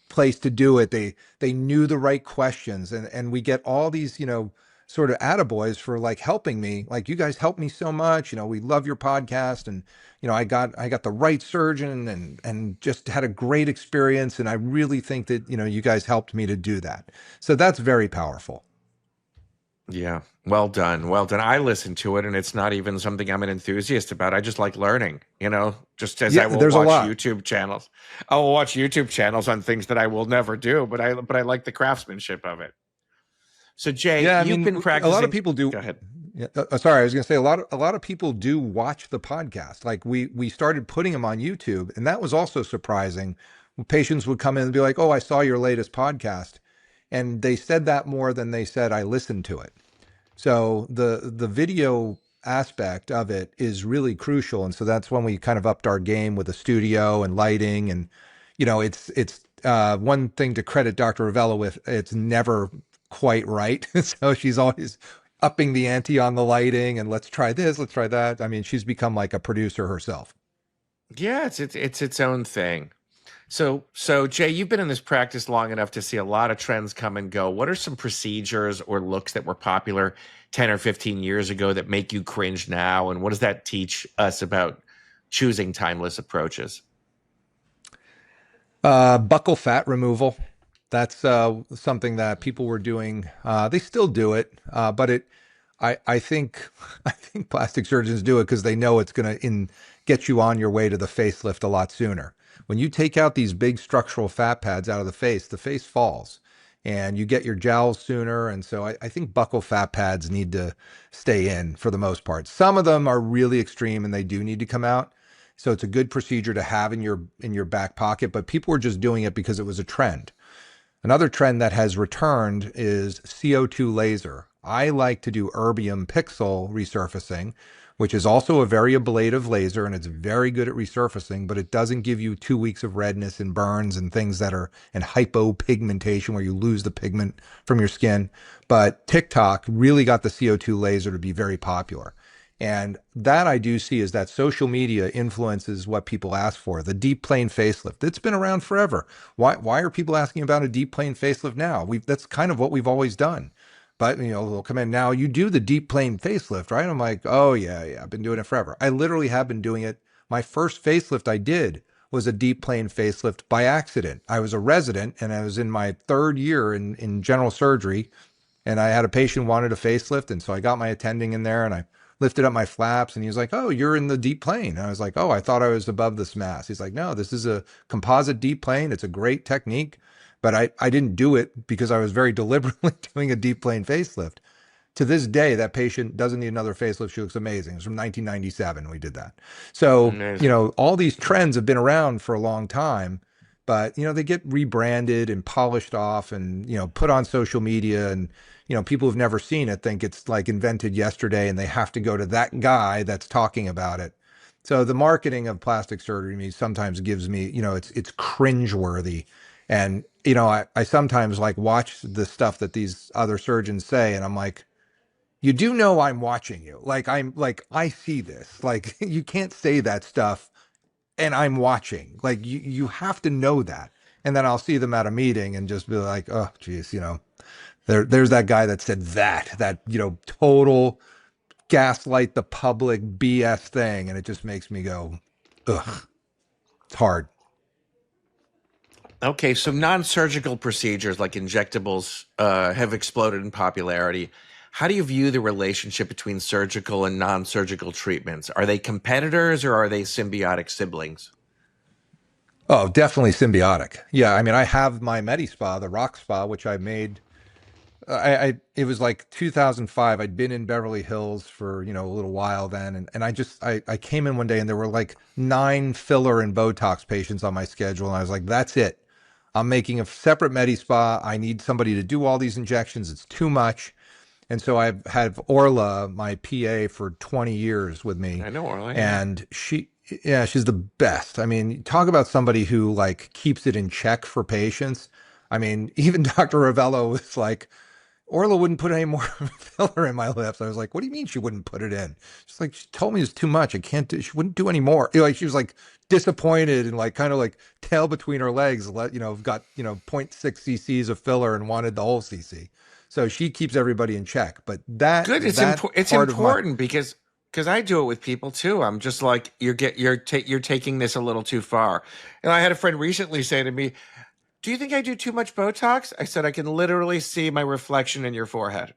place to do it. They knew the right questions. And we get all these, sort of attaboys for like helping me. Like, you guys helped me so much. We love your podcast. And, I got the right surgeon and just had a great experience. And I really think that, you guys helped me to do that. So that's very powerful. Yeah. Well done. Well done. I listen to it, and it's not even something I'm an enthusiast about. I just like learning, just as Yeah, I will there's a watch lot. YouTube channels. I will watch YouTube channels on things that I will never do, but I like the craftsmanship of it. So Jay, Yeah, I you've mean, been a lot of practicing. people do. Go ahead. Yeah, sorry, I was going to say a lot of people do watch the podcast. Like we started putting them on YouTube, and that was also surprising. Patients would come in and be like, "Oh, I saw your latest podcast," and they said that more than they said I listened to it. So the video aspect of it is really crucial, and so that's when we kind of upped our game with the studio and lighting, and it's one thing to credit Dr. Ravella with. It's never quite right, so she's always upping the ante on the lighting and let's try this, let's try that. I mean, she's become like a producer herself. Yeah, it's its own thing. So Jay, you've been in this practice long enough to see a lot of trends come and go. What are some procedures or looks that were popular 10 or 15 years ago that make you cringe now? And what does that teach us about choosing timeless approaches? Buccal fat removal. That's something that people were doing. They still do it, but I think I think plastic surgeons do it because they know it's going to get you on your way to the facelift a lot sooner. When you take out these big structural fat pads out of the face falls, and you get your jowls sooner. And so I think buccal fat pads need to stay in for the most part. Some of them are really extreme and they do need to come out. So it's a good procedure to have in your back pocket, but people were just doing it because it was a trend. Another trend that has returned is CO2 laser. I like to do erbium pixel resurfacing, which is also a very ablative laser, and it's very good at resurfacing, but it doesn't give you 2 weeks of redness and burns and things that are in hypopigmentation where you lose the pigment from your skin. But TikTok really got the CO2 laser to be very popular. And that I do see is that social media influences what people ask for. The deep plane facelift, it's been around forever. Why are people asking about a deep plane facelift now? That's kind of what we've always done. But, they'll come in now, you do the deep plane facelift, right? I'm like, oh, yeah, I've been doing it forever. I literally have been doing it. My first facelift I did was a deep plane facelift by accident. I was a resident and I was in my third year in general surgery, and I had a patient who wanted a facelift. And so I got my attending in there and I lifted up my flaps and he was like, oh, you're in the deep plane. And I was like, oh, I thought I was above this mass. He's like, no, this is a composite deep plane. It's a great technique. But I didn't do it because I was very deliberately doing a deep plane facelift. To this day, that patient doesn't need another facelift. She looks amazing. It's from 1997. We did that. So, Amazing. all these trends have been around for a long time, but, they get rebranded and polished off and, put on social media, and, people who've never seen it think it's like invented yesterday and they have to go to that guy that's talking about it. So the marketing of plastic surgery sometimes gives me, it's cringeworthy. And, I sometimes like watch the stuff that these other surgeons say, and I'm like, you do know I'm watching you. Like, I see this. Like, you can't say that stuff and I'm watching. Like, you have to know that. And then I'll see them at a meeting and just be like, oh, geez, there's that guy that said that, total gaslight the public BS thing. And it just makes me go, ugh, it's hard. Okay, so non-surgical procedures like injectables have exploded in popularity. How do you view the relationship between surgical and non-surgical treatments? Are they competitors or are they symbiotic siblings? Oh, definitely symbiotic. Yeah, I mean, I have my Medi Spa, the ROX Spa, which I made it was like 2005. I'd been in Beverly Hills for, a little while then. And I came in one day and there were like 9 filler and Botox patients on my schedule. And I was like, that's it. I'm making a separate Medi Spa. I need somebody to do all these injections. It's too much. And so I've had Orla, my PA, for 20 years with me. I know Orla, yeah. And yeah, she's the best. I mean, talk about somebody who like keeps it in check for patients. I mean, even Dr. Ravello was like, Orla wouldn't put any more filler in my lips. I was like, what do you mean she wouldn't put it in? She's like, she told me it's too much. I can't do, she wouldn't do any more. Like she was like disappointed and like kind of like tail between her legs, got, zero point 0.6 cc's of filler and wanted the whole cc. So she keeps everybody in check. But Good. that It's part of my, important because I do it with people too. I'm just like you're taking this a little too far. And I had a friend recently say to me, "Do you think I do too much Botox?" I said, "I can literally see my reflection in your forehead."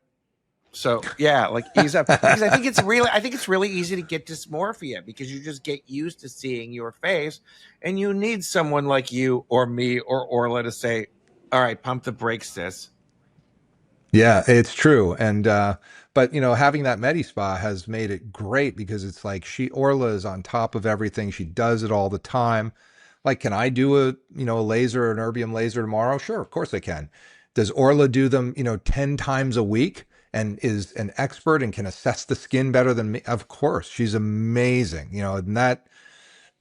So yeah, like ease up because I think it's really easy to get dysmorphia because you just get used to seeing your face, and you need someone like you or me or Orla to say, "All right, pump the brakes, sis." yeah, it's true. And, but having that Medi Spa has made it great because it's like Orla is on top of everything. She does it all the time. Like, can I do a laser, an erbium laser tomorrow? Sure, of course I can. Does Orla do them, 10 times a week and is an expert and can assess the skin better than me? Of course, she's amazing, and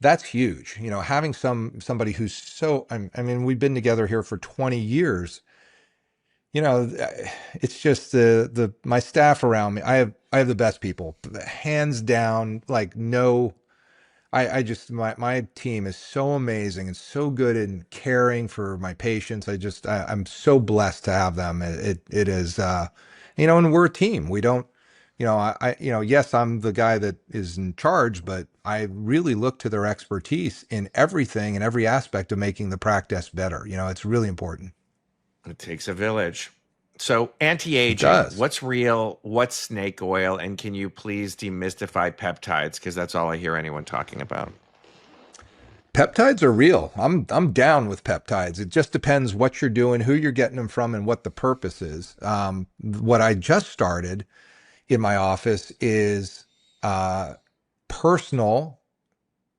that's huge. Having somebody who's I mean, we've been together here for 20 years. It's just my staff around me. I have the best people, hands down. Like no, I just my team is so amazing and so good in caring for my patients. I'm so blessed to have them. It is and we're a team. We don't, yes, I'm the guy that is in charge, but I really look to their expertise in everything and every aspect of making the practice better. It's really important. It takes a village. So, It anti-aging, does. what's real? What's snake oil? And can you please demystify peptides? Because that's all I hear anyone talking about. Peptides are real. I'm down with peptides. It just depends what you're doing, who you're getting them from, and what the purpose is. What I just started in my office is personal,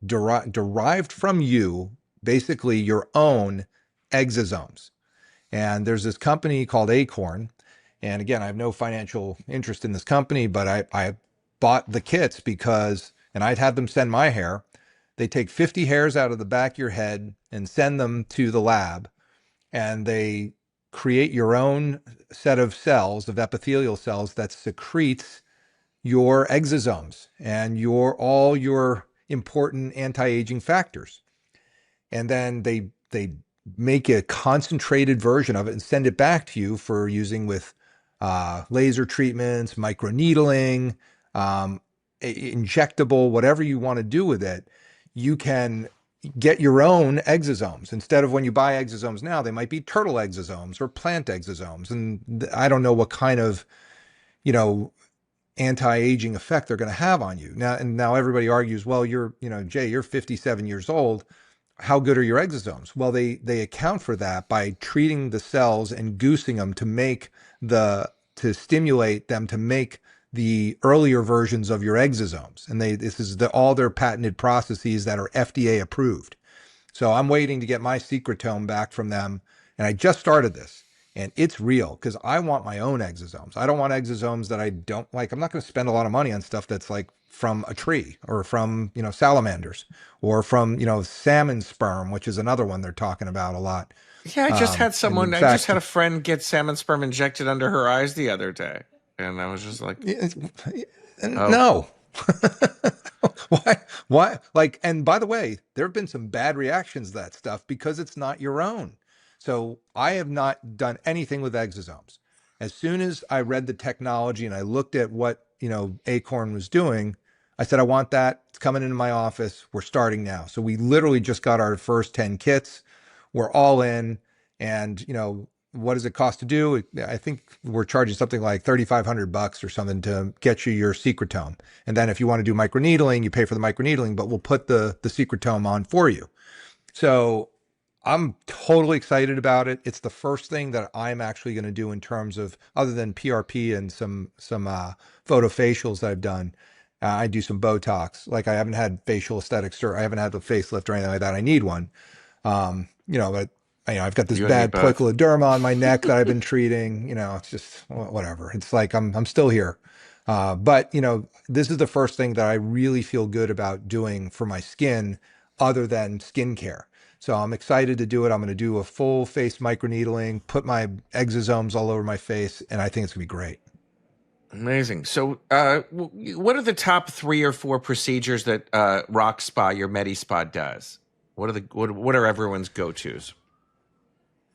derived from you, basically your own exosomes. And there's this company called Acorn. And again, I have no financial interest in this company, but I bought the kits because, and I'd had them send my hair. They take 50 hairs out of the back of your head and send them to the lab, and they create your own set of cells, of epithelial cells that secretes your exosomes and all your important anti-aging factors. And then they make a concentrated version of it and send it back to you for using with laser treatments, microneedling, injectable, whatever you want to do with it. You can get your own exosomes. Instead of when you buy exosomes now, they might be turtle exosomes or plant exosomes. And I don't know what kind of, you know, anti-aging effect they're going to have on you. Now everybody argues, well, Jay, you're 57 years old. How good are your exosomes? Well, they account for that by treating the cells and goosing them to stimulate them to make the earlier versions of your exosomes. And this is all their patented processes that are FDA approved. So I'm waiting to get my secretome back from them. And I just started this, and it's real because I want my own exosomes. I don't want exosomes that I don't like. I'm not going to spend a lot of money on stuff that's like from a tree or from, salamanders or from, salmon sperm, which is another one they're talking about a lot. Yeah, And in I just fact, had a friend get salmon sperm injected under her eyes the other day. And I was just like, oh, no. Why? Like, and by the way, there have been some bad reactions to that stuff because it's not your own. So I have not done anything with exosomes. As soon as I read the technology and I looked at what, Acorn was doing, I said, I want that. It's coming into my office. We're starting now. So we literally just got our first 10 kits. We're all in. And, what does it cost to do? I think we're charging something like $3,500 or something to get you your secretome. And then if you want to do microneedling, you pay for the microneedling, but we'll put the secretome on for you. So I'm totally excited about it. It's the first thing that I'm actually going to do in terms of other than PRP and some photo facials that I've done. I do some Botox. Like I haven't had facial aesthetics or I haven't had a facelift or anything like that. I need one. But I've got this You and me bad both. poikiloderma on my neck that I've been treating. It's just whatever. It's like I'm still here. But this is the first thing that I really feel good about doing for my skin, other than skincare. So I'm excited to do it. I'm going to do a full face microneedling, put my exosomes all over my face, and I think it's going to be great. Amazing. So, what are the top 3 or 4 procedures that ROX Spa, your Medi Spa, does? What are everyone's go tos?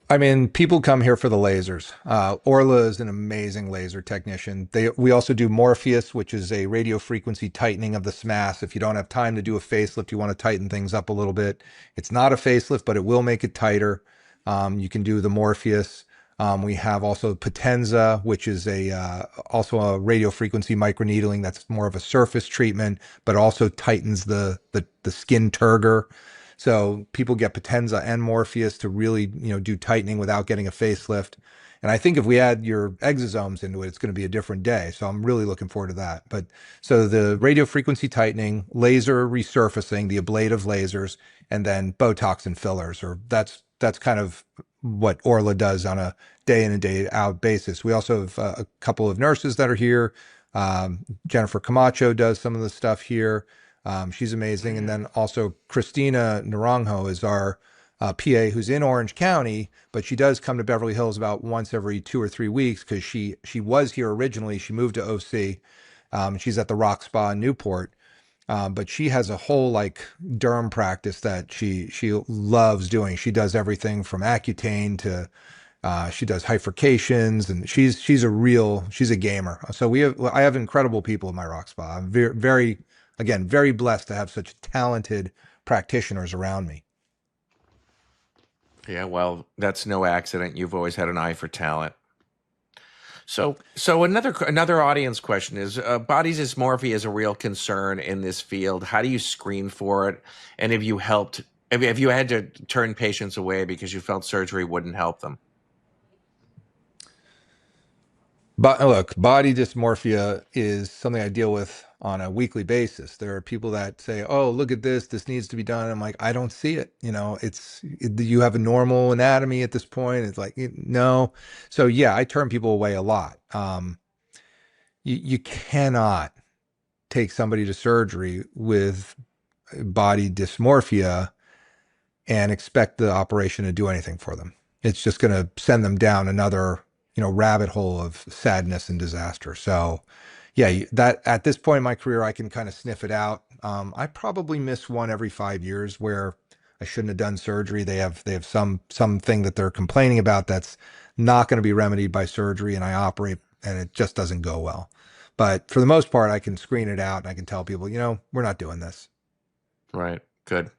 I mean, people come here for the lasers. Orla is an amazing laser technician. We also do Morpheus, which is a radio frequency tightening of the SMAS. If you don't have time to do a facelift, you want to tighten things up a little bit. It's not a facelift, but it will make it tighter. You can do the Morpheus. We have also Potenza, which is also a radio frequency microneedling. That's more of a surface treatment, but also tightens the skin turgor. So people get Potenza and Morpheus to really, do tightening without getting a facelift. And I think if we add your exosomes into it, it's going to be a different day. So I'm really looking forward to that. But so the radio frequency tightening, laser resurfacing, the ablative lasers, and then Botox and fillers, or that's kind of what Orla does on a day in and day out basis. We also have a couple of nurses that are here. Jennifer Camacho does some of the stuff here. She's amazing. And then also Christina Naranjo is our PA who's in Orange County, but she does come to Beverly Hills about once every 2 or 3 weeks because she was here originally. She moved to OC. She's at the ROX Spa in Newport. But she has a whole like derm practice that she loves doing. She does everything from Accutane to she does hyfurcations, and she's a gamer. So I have incredible people in my rock spa. I'm very again very blessed to have such talented practitioners around me. Yeah, well, that's no accident. You've always had an eye for talent. So another audience question is: body dysmorphia is a real concern in this field. How do you screen for it? And have you helped? Have you had to turn patients away because you felt surgery wouldn't help them? But look, body dysmorphia is something I deal with on a weekly basis. There are people that say, "Oh, look at this. This needs to be done." I'm like, "I don't see it. You have a normal anatomy at this point." It's like, no. So yeah, I turn people away a lot. You cannot take somebody to surgery with body dysmorphia and expect the operation to do anything for them. It's just going to send them down another, rabbit hole of sadness and disaster. So, yeah, that at this point in my career, I can kind of sniff it out. I probably miss one every 5 years where I shouldn't have done surgery. They have something that they're complaining about that's not going to be remedied by surgery, and I operate, and it just doesn't go well. But for the most part, I can screen it out, and I can tell people, we're not doing this. Right. Good.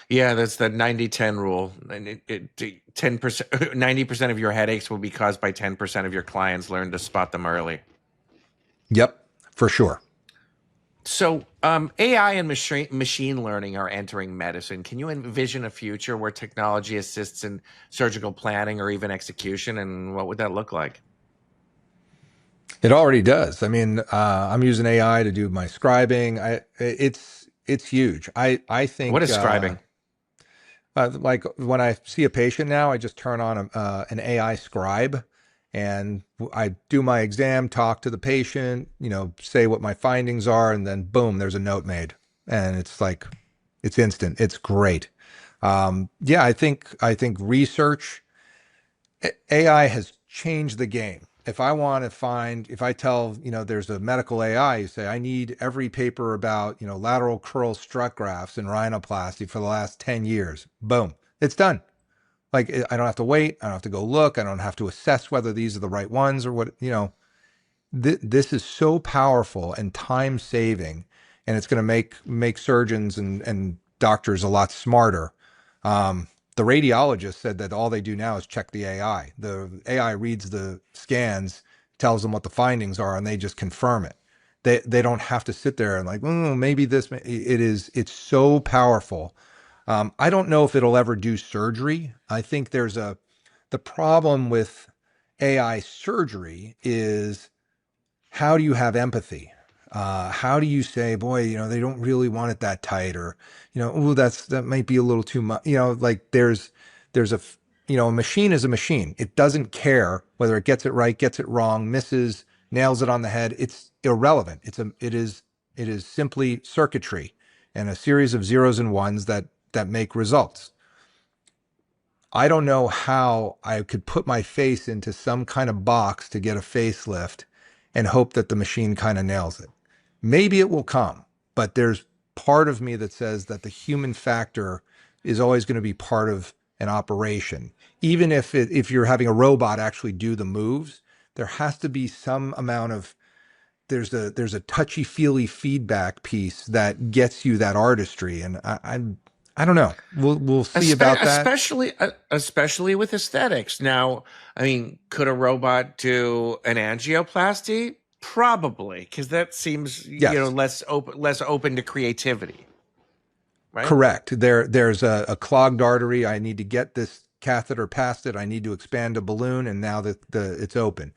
Yeah, that's the 90-10 rule. And 10%, 90% of your headaches will be caused by 10% of your clients. Learn to spot them early. Yep, for sure. So, AI and machine learning are entering medicine. Can you envision a future where technology assists in surgical planning or even execution? And what would that look like? It already does. I mean, I'm using AI to do my scribing. It's huge. I What think is scribing? like when I see a patient now, I just turn on an AI scribe, and I do my exam, talk to the patient, say what my findings are, and then boom, there's a note made, and it's like it's instant. It's great. Yeah, I think research AI has changed the game. If I tell, there's a medical AI, you say, I need every paper about, lateral curl strut grafts and rhinoplasty for the last 10 years. Boom, it's done. Like, I don't have to wait. I don't have to go look. I don't have to assess whether these are the right ones or what, this is so powerful and time saving, and it's going to make surgeons and doctors a lot smarter. The radiologist said that all they do now is check the AI. The AI reads the scans, tells them what the findings are, and they just confirm it. They don't have to sit there and like, maybe this. It's so powerful. I don't know if it'll ever do surgery. I think the problem with AI surgery is, how do you have empathy? How do you say, boy, they don't really want it that tight, or, oh, that might be a little too much. Like there's a machine is a machine. It doesn't care whether it gets it right, gets it wrong, misses, nails it on the head. It's irrelevant. It is simply circuitry and a series of zeros and ones that make results. I don't know how I could put my face into some kind of box to get a facelift and hope that the machine kind of nails it. Maybe it will come, but there's part of me that says that the human factor is always going to be part of an operation. Even if you're having a robot actually do the moves, there has to be some amount of, there's a touchy feely feedback piece that gets you that artistry. And I don't know. We'll see about that. Especially with aesthetics. Now, I mean, could a robot do an angioplasty? Probably, because that seems Yes. less open to creativity, right? Correct. There's a clogged artery. I need to get this catheter past it. I need to expand a balloon, and now that it's open.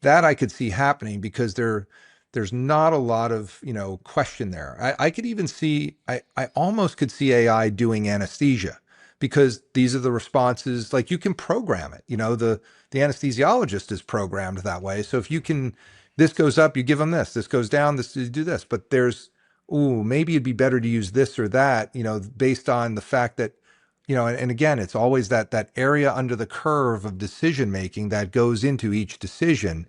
That I could see happening because there's not a lot of question there. I could even see, I almost could see AI doing anesthesia, because these are the responses. Like, you can program it. The anesthesiologist is programmed that way. So if you can, this goes up, you give them this. This goes down, this, you do this. But maybe it'd be better to use this or that, based on the fact that, and again, it's always that area under the curve of decision making that goes into each decision.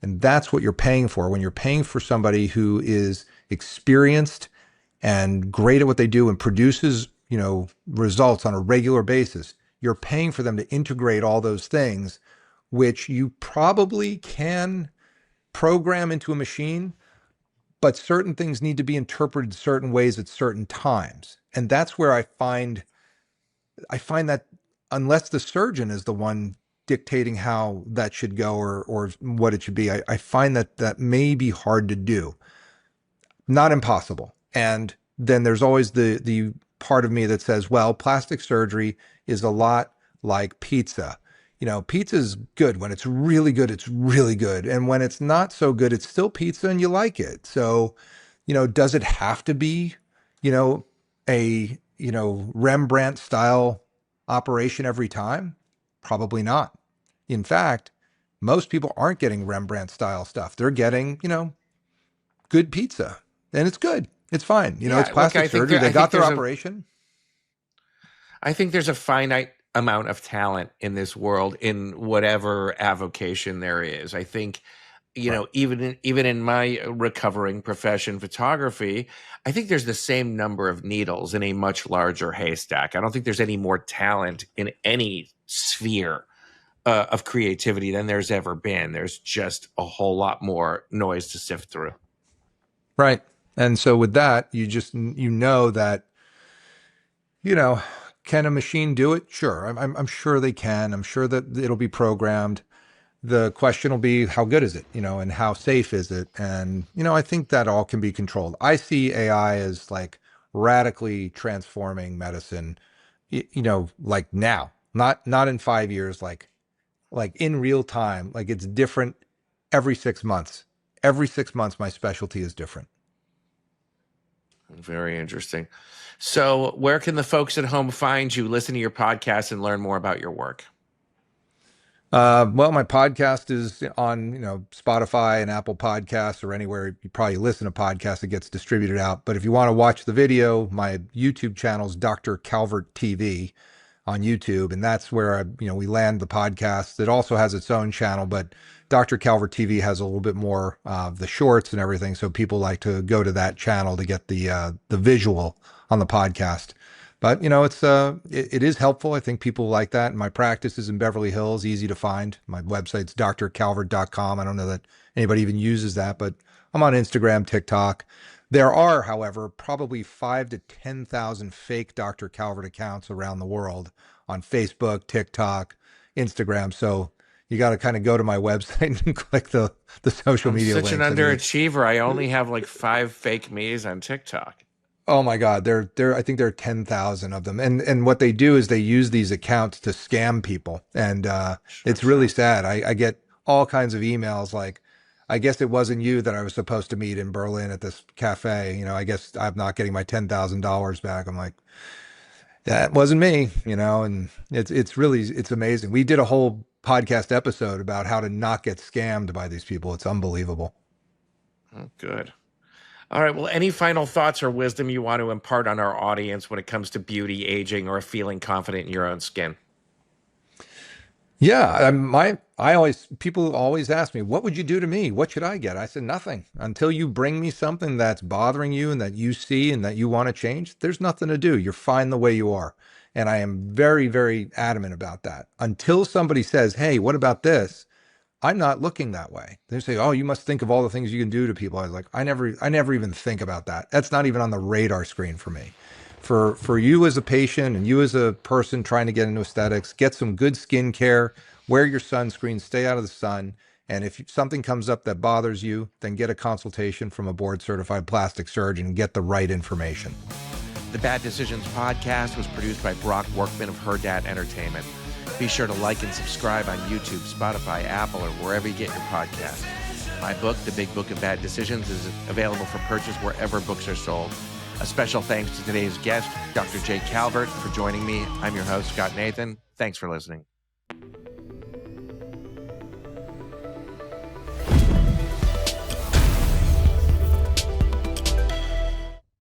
And that's what you're paying for. When you're paying for somebody who is experienced and great at what they do and produces, results on a regular basis, you're paying for them to integrate all those things, which you probably can program into a machine, but certain things need to be interpreted certain ways at certain times. And that's where I find that, unless the surgeon is the one dictating how that should go, or what it should be, I find that may be hard to do. Not impossible. And then there's always the part of me that says, well, plastic surgery is a lot like pizza. Pizza's good. When it's really good, it's really good. And when it's not so good, it's still pizza and you like it. So, does it have to be, a, Rembrandt style operation every time? Probably not. In fact, most people aren't getting Rembrandt style stuff. They're getting, good pizza, and it's good. It's fine. It's Yeah, look, plastic surgery. They got their operation. I think there's a finite amount of talent in this world, in whatever avocation there is. I think, Right. even in my recovering profession, photography, I think there's the same number of needles in a much larger haystack. I don't think there's any more talent in any sphere of creativity than there's ever been. There's just a whole lot more noise to sift through. Right. And so with that, that, you know, can a machine do it? Sure. I'm sure they can. I'm sure that it'll be programmed. The question will be, how good is it, and how safe is it? And, I think that all can be controlled. I see AI as like radically transforming medicine, like now, not in 5 years, like in real time. Like, it's different every 6 months. Every 6 months, my specialty is different. Very interesting. So, where can the folks at home find you, listen to your podcast, and learn more about your work? Well, my podcast is on, Spotify and Apple Podcasts, or anywhere you probably listen to podcasts, it gets distributed out. But if you want to watch the video, my YouTube channel is Dr. Calvert TV on YouTube, and that's where we land the podcast. It also has its own channel, but Dr. Calvert TV has a little bit more of the shorts and everything, so people like to go to that channel to get the visual on the podcast. But it is helpful. I think people like that. And my practice is in Beverly Hills, easy to find. My website's drcalvert.com. I don't know that anybody even uses that, but I'm on Instagram, TikTok. There are, however, probably 5,000 to 10,000 fake Dr. Calvert accounts around the world on Facebook, TikTok, Instagram. So you got to kind of go to my website and click the social I'm media such an links. underachiever. I only have like 5 fake me's on TikTok. Oh my God, I think there are 10,000 of them. And what they do is they use these accounts to scam people. And Sure, it's really sure. sad. I get all kinds of emails like, I guess it wasn't you that I was supposed to meet in Berlin at this cafe. I guess I'm not getting my $10,000 back. I'm like, that wasn't me, and it's amazing. We did a whole podcast episode about how to not get scammed by these people. It's unbelievable. Oh, good. All right. Well, any final thoughts or wisdom you want to impart on our audience when it comes to beauty, aging, or feeling confident in your own skin? Yeah, people always ask me, what would you do to me? What should I get? I said, nothing. Until you bring me something that's bothering you and that you see and that you want to change, there's nothing to do. You're fine the way you are. And I am very, very adamant about that. Until somebody says, hey, what about this? I'm not looking that way. They say, "Oh, you must think of all the things you can do to people." I was like, I never even think about that. That's not even on the radar screen for me. For you as a patient and you as a person trying to get into aesthetics, get some good skincare, wear your sunscreen, stay out of the sun, and if something comes up that bothers you, then get a consultation from a board certified plastic surgeon and get the right information. The Bad Decisions podcast was produced by Brock Workman of Her Dat Entertainment. Be sure to like and subscribe on YouTube, Spotify, Apple, or wherever you get your podcasts. My book, The Big Book of Bad Decisions, is available for purchase wherever books are sold. A special thanks to today's guest, Dr. Jake Calvert, for joining me. I'm your host, Scott Nathan. Thanks for listening.